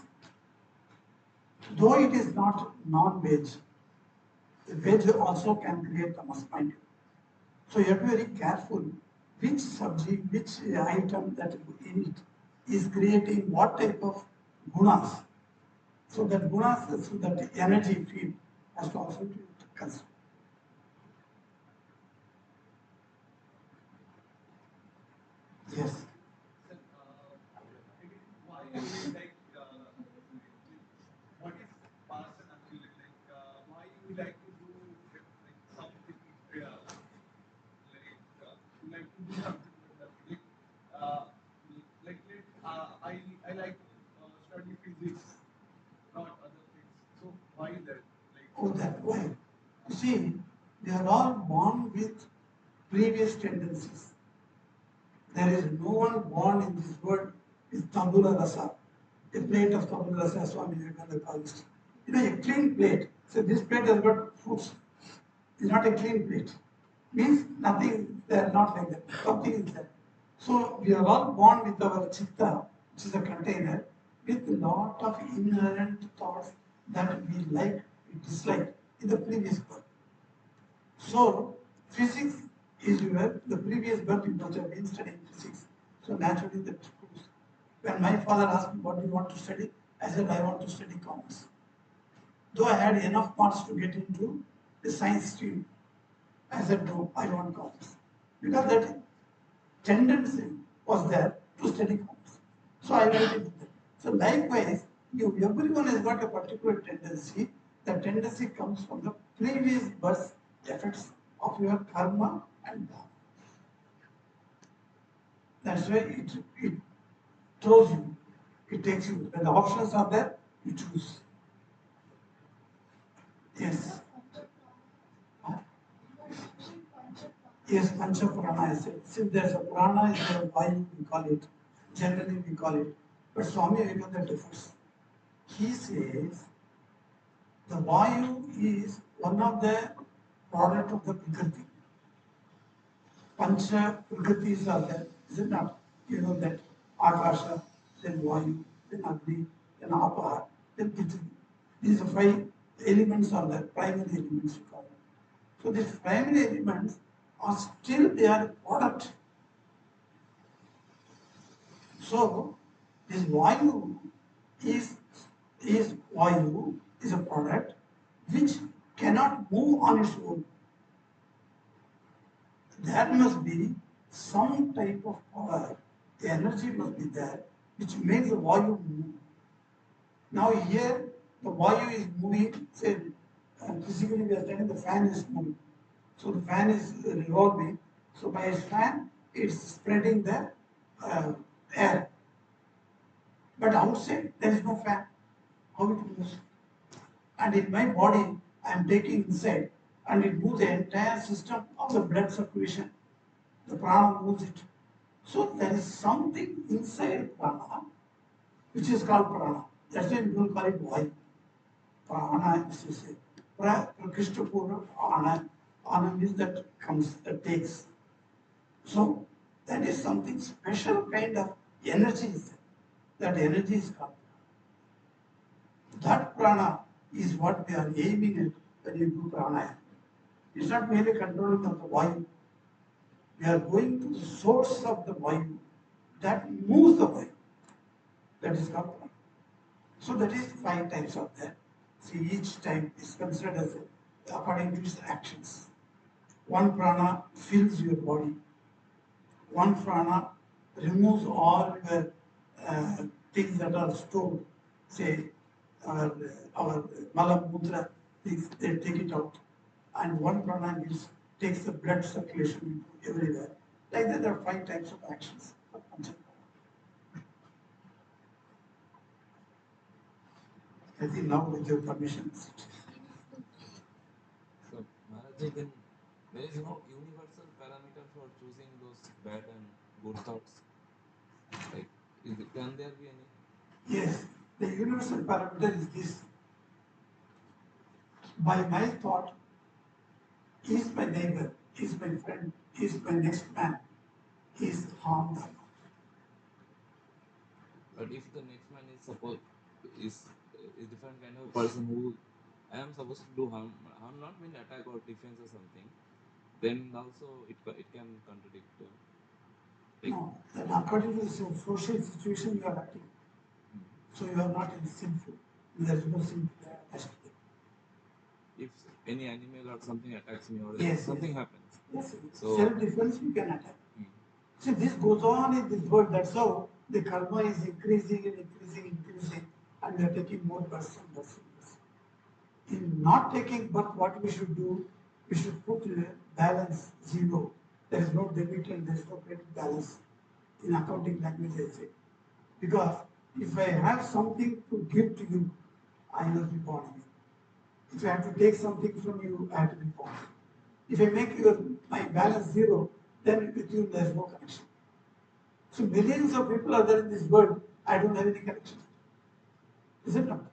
Though it is not non-veg, the veg also can create tamas, mind you. So you have to be very careful which subject, which item that you eat is creating what type of gunas. So that gunas, so that energy field has to also be considered. Yes. Sir, why we like what is person actually like? Why we like to do like something? Like to do something with that. I like to study physics, not other things. So why that? Like Oh, that way. You see, we are all born with previous tendencies. There is no one born in this world with tabula rasa, a plate of tabula rasa, Swami Vivekananda calls it. A clean plate. So this plate has got fruits. It's not a clean plate. Means nothing, they are not like that. Something is there. So we are all born with our chitta, which is a container, with a lot of inherent thoughts that we like, we dislike in the previous birth. So physics is the previous birth you must have been studying physics. So naturally that proves. When my father asked me, "What do you want to study?" I said, "I want to study commerce." Though I had enough marks to get into the science stream, I said, "No, I want commerce." Because that tendency was there to study commerce. So I went into that. So likewise, everyone has got a particular tendency. The tendency comes from the previous birth effects of your karma and dharma. That's why it throws you, it takes you. When the options are there, you choose. Yes. Yes, Pancha Prana I said. Since there's a prana, is there vayu, we call it. Generally we call it. But Swami Vivekananda differs. He says the vayu is one of the product of the Prakriti. Pancha Prakritis are there, is it not? You know that Akasha, then Vayu, then Agni, then Apaha, then Prithvi. These 5 elements are there, primary elements we call them. So these primary elements are still they are a product. So this Vayu is Vayu is a product which cannot move on its own. There must be some type of power, the energy must be there, which makes the Vayu move. Now here, the Vayu is moving, say, physically we are telling the fan is moving. So the fan is revolving. So by its fan, it's spreading the air. But outside, there is no fan. How it moves? And in my body, I am taking inside, and it moves the entire system of the blood circulation. The prana moves it. So there is something inside prana which is called prana. That's why we don't call it Vayu. Prana is to say. Krishna Pura, Ana. Ana means that comes, that takes. So that is something special kind of energy is there. That energy is called. That prana is what we are aiming at when you do pranayama. It's not merely controlling of the vayu. We are going to the source of the vayu that moves the vayu. That is called prana. So that is 5 types of that. See, each type is considered as according to its actions. One prana fills your body. One prana removes all your things that are stored. Say, our mala mudra, things, they take it out. And one prana takes the blood circulation everywhere. Like that, there are 5 types of actions. I think now with your permission. So, Maharaj, then there is no universal parameter for choosing those bad and good thoughts. Like, can there be any? Yes, the universal parameter is this. By my thought, is my neighbor, is my friend, is my next man, is harmed or not. But if the next man is is different kind of person who I am supposed to do harm not mean attack or defense or something, then also it can contradict. No, then according to the social situation you are acting. So you are not in sinful. There is no sin aspect. If any animal or something attacks me or Yes, something yes. happens. Yes, So self-defense you can attack. See, this goes on in this world. That's how the karma is increasing and increasing, and we are taking more person. In not taking, but what we should do, we should put balance 0. There is no debit and there is no credit balance. In accounting language, I say. Because if I have something to give to you, I will be born again. If I have to take something from you, I have to be born. If I make my balance 0, then with you there is no connection. So millions of people are there in this world, I don't have any connection. Is it not?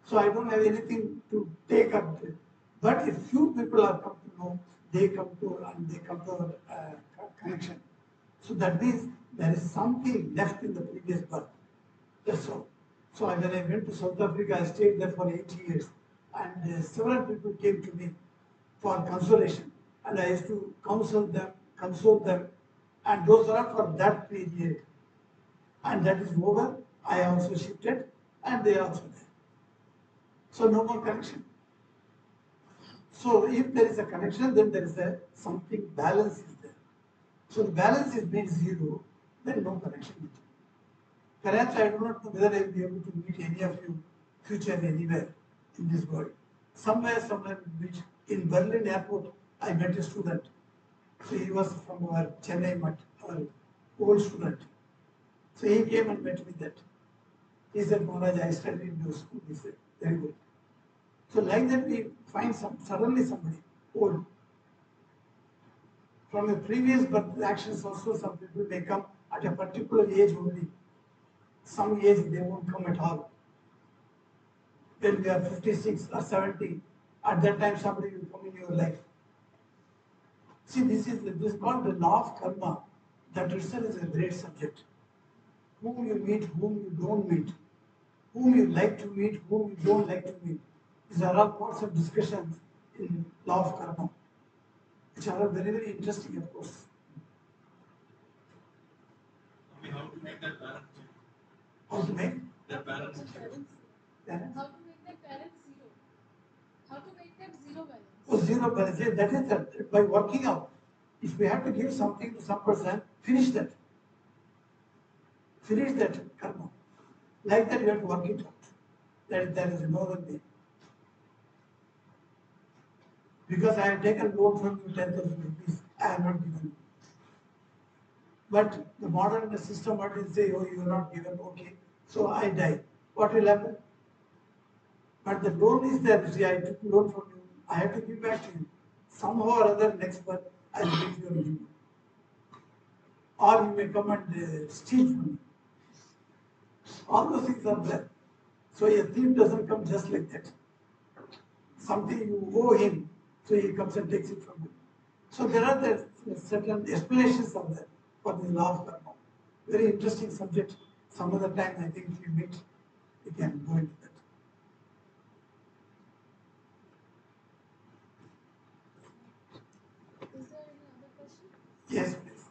So I don't have anything to take up with. But if few people are come to know, they come to connection. So that means there is something left in the previous birth. That's all. So when I went to South Africa, I stayed there for 8 years. And several people came to me for consolation. And I used to console them. And those are for that period. And that is over. I also shifted and they also there. So no more connection. So if there is a connection, then there is something balance is there. So the balance is made 0, then no connection. Perhaps I do not know whether I will be able to meet any of you future anywhere in this world. Somewhere which in Berlin airport, I met a student. So he was from our Chennai, our old student. So he came and met me that. He said, Maharaj, I studied in your school. He said, very good. So like that we find suddenly somebody old. From a previous birth actions also some people may come at a particular age only. Some age they won't come at all. When we are 56 or 70, at that time somebody will come in your life. See, this is called the law of karma. That itself is a great subject. Whom you meet, whom you don't meet, whom you like to meet, whom you don't like to meet. These are all parts of discussions in law of karma, which are very, very interesting, of course. How to make that balance? How to make That balance? How to make the parents 0? How to make them 0 balance? Oh, 0 balance. Yes, that is that. By working out. If we have to give something to some person, finish that. Finish that karma. Like that, you have to work it out. There is no other way. Because I have taken loan from you 10,000 rupees, I have not given you. But the modern system will say, oh, you are not given, okay, so I die. What will happen? But the loan is there. See, I took loan from you, I have to give back to you. Somehow or other, next month, I will give you a loan. Or you may come and steal from me. All those things are there. So a thief doesn't come just like that. Something you owe him, so he comes and takes it from you. So there are the certain explanations of that for the law of karma. Very interesting subject. Some other time I think if we meet, we can go into that. Is there any other question? Yes, please.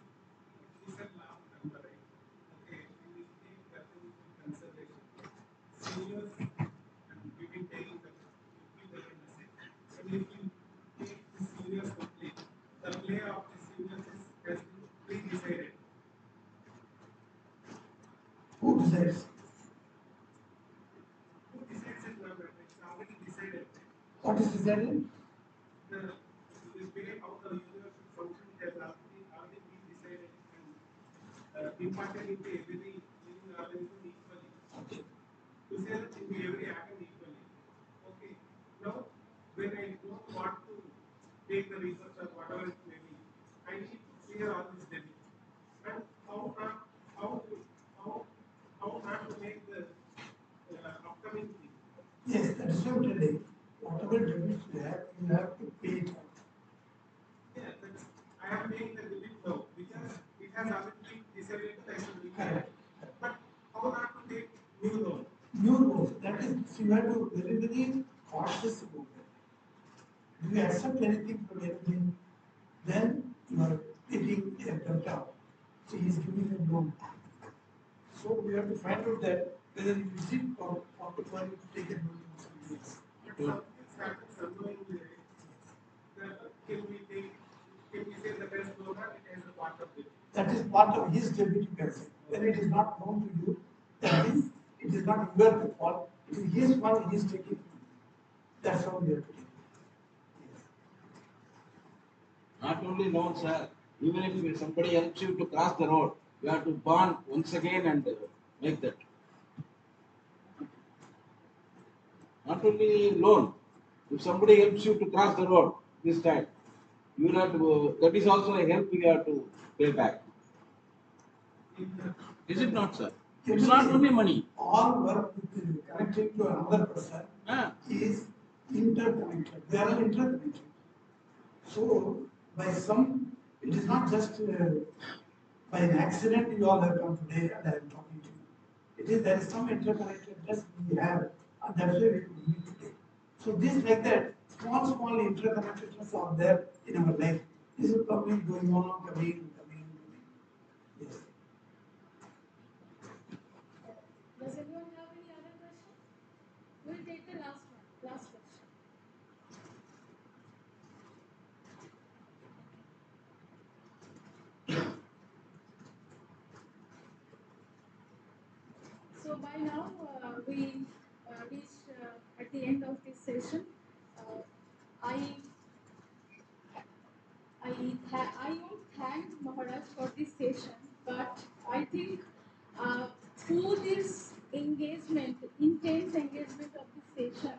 You said laugh number, right? Okay, we will take that into consideration. Seniors, and we've been taking that, keep that in the same. And if you take the seniors to play, the play of the seniors has been pre-decided. Who decides? Who decides it now? It's already decided. What is decided? The way how the universe should function has already been decided and imparted into every living organism equally. Okay. To say that into every atom equally. Okay. Now, when I don't want to take the research or whatever it may be, I need to clear all this debit. And how not to make the upcoming thing. Yes, that is what I'm telling. Whatever debits you have to pay it out. Yeah, that's, I am making the debit now because it has already been decided that I should repay. Correct. But how not to take new loan? New rules, that is, so you have to be very, very cautious about that. If you accept anything from anything, then you are taking a debt out. So he is giving a loan. So we have to find out that whether you is it for you to take a loan from somebody else. But something happens unknowingly, right? Can we say that as loan or it has a part of it? That is part of his debit, you can say. When it is not known to you, that is, it is not your fault. It is his one, he is taking from you. That's how we have to take it. Yes. Not only loan, sir, even if somebody helps you to cross the road, you have to bond once again and make that. Not only loan, if somebody helps you to cross the road this time, you will have to, that is also a help you have to pay back. Is it not, sir? It's not only money. All work with connecting to another person is interconnected. They are all interconnected. So, by some, it is not just by an accident you all have come today and I am talking to you. It is there is some interconnectedness we have, and that's why we could meet today. So, this like that, small interconnectedness are there in our life. This is coming, going on, coming. Yes. Does anyone have any other question? We'll take the last one. Last question. So by now we reached at the end of this session. I won't thank Maharaj for this session, but I think through this engagement, intense engagement of this session,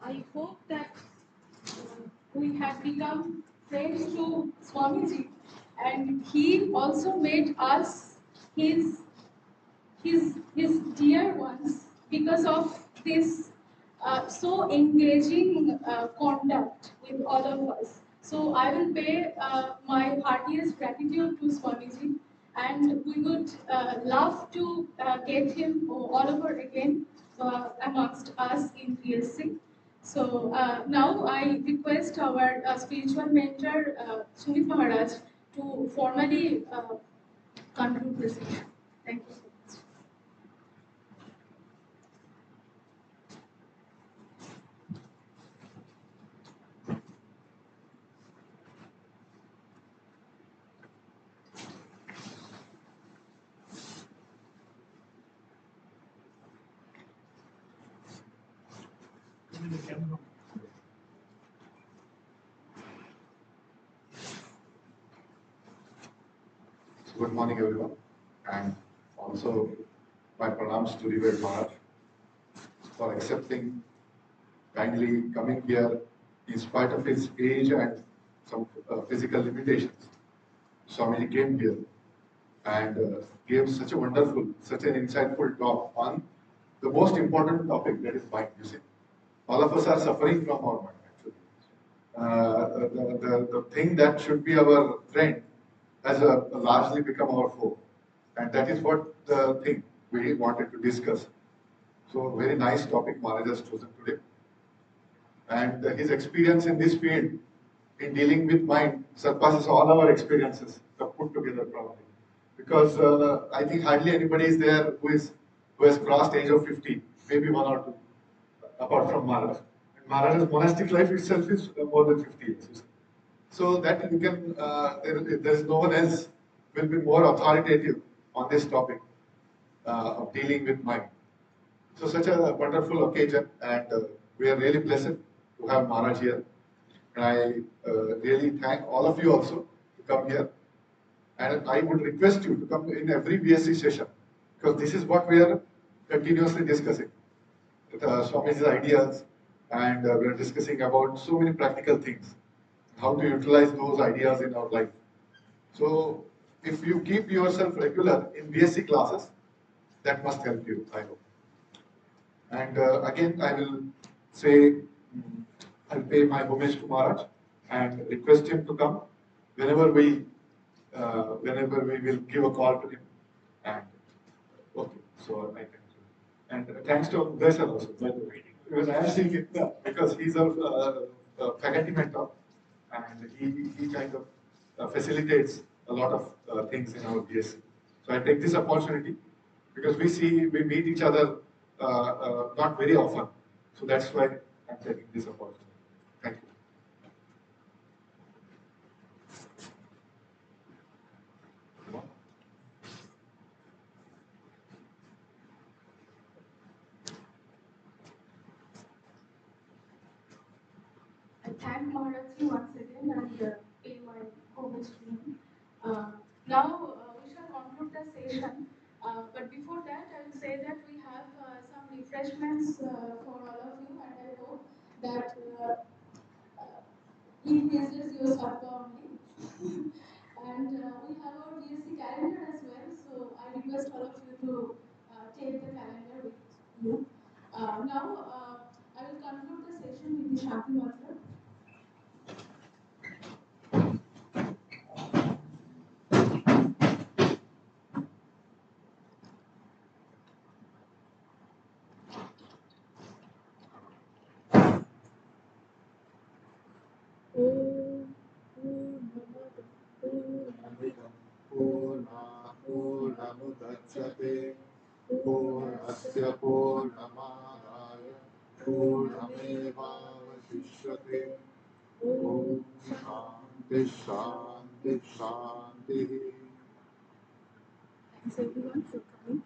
I hope that we have become friends to Swamiji, and he also made us his dear ones because of this so engaging conduct with all of us. So I will pay my heartiest gratitude to Swamiji, and we would love to get him all over again amongst us in VSC. So now I request our spiritual mentor, Sumit Maharaj, to formally conclude the session. Thank you so much. In the camera. Good morning, everyone, and also my pranams to Rebirth Maharaj for accepting kindly coming here in spite of his age and some physical limitations. Swamiji came here and gave such a wonderful, such an insightful talk on the most important topic, that is mind. You see, all of us are suffering from our mind. Actually, the thing that should be our friend has largely become our foe, and that is what the thing we wanted to discuss. So, very nice topic Maharaj has chosen today, and his experience in this field in dealing with mind surpasses all our experiences put together probably. Because I think hardly anybody is there who has crossed age of 50, maybe one or two, apart from Maharaj. And Maharaj's monastic life itself is more than 50 years. So that you can, there is no one else will be more authoritative on this topic of dealing with mind. So such a wonderful occasion, and we are really blessed to have Maharaj here. And I really thank all of you also to come here. And I would request you to come in every VSC session, because this is what we are continuously discussing. Swami's ideas, and we are discussing about so many practical things, how to utilize those ideas in our life. So if you keep yourself regular in VSC classes, that must help you, I hope. And again, I will say, I'll pay my homage to Maharaj and request him to come whenever we will give a call to him. And okay, so I can. And thanks to Darshan also, by the way, because I am seeing it because he's a faculty mentor, and he kind of facilitates a lot of things in our BSc. So I take this opportunity because we meet each other not very often. So that's why I'm taking this opportunity. Thank you. I thank Maharaj once again and pay my homage to him. Now we shall conclude the session. But before that, I will say that we have some refreshments for all of you, and I hope that increases your supper only. And we have our VSC calendar as well, so I request all of you to take the calendar with you. Now, I will conclude the session with the Shanti Mantra. पूर्णमुदच्यते पूर्णस्य पूर्णमादाय पूर्णमेवावशिष्यते ॐ शान्ति शान्ति शान्तिः Thanks everyone for coming.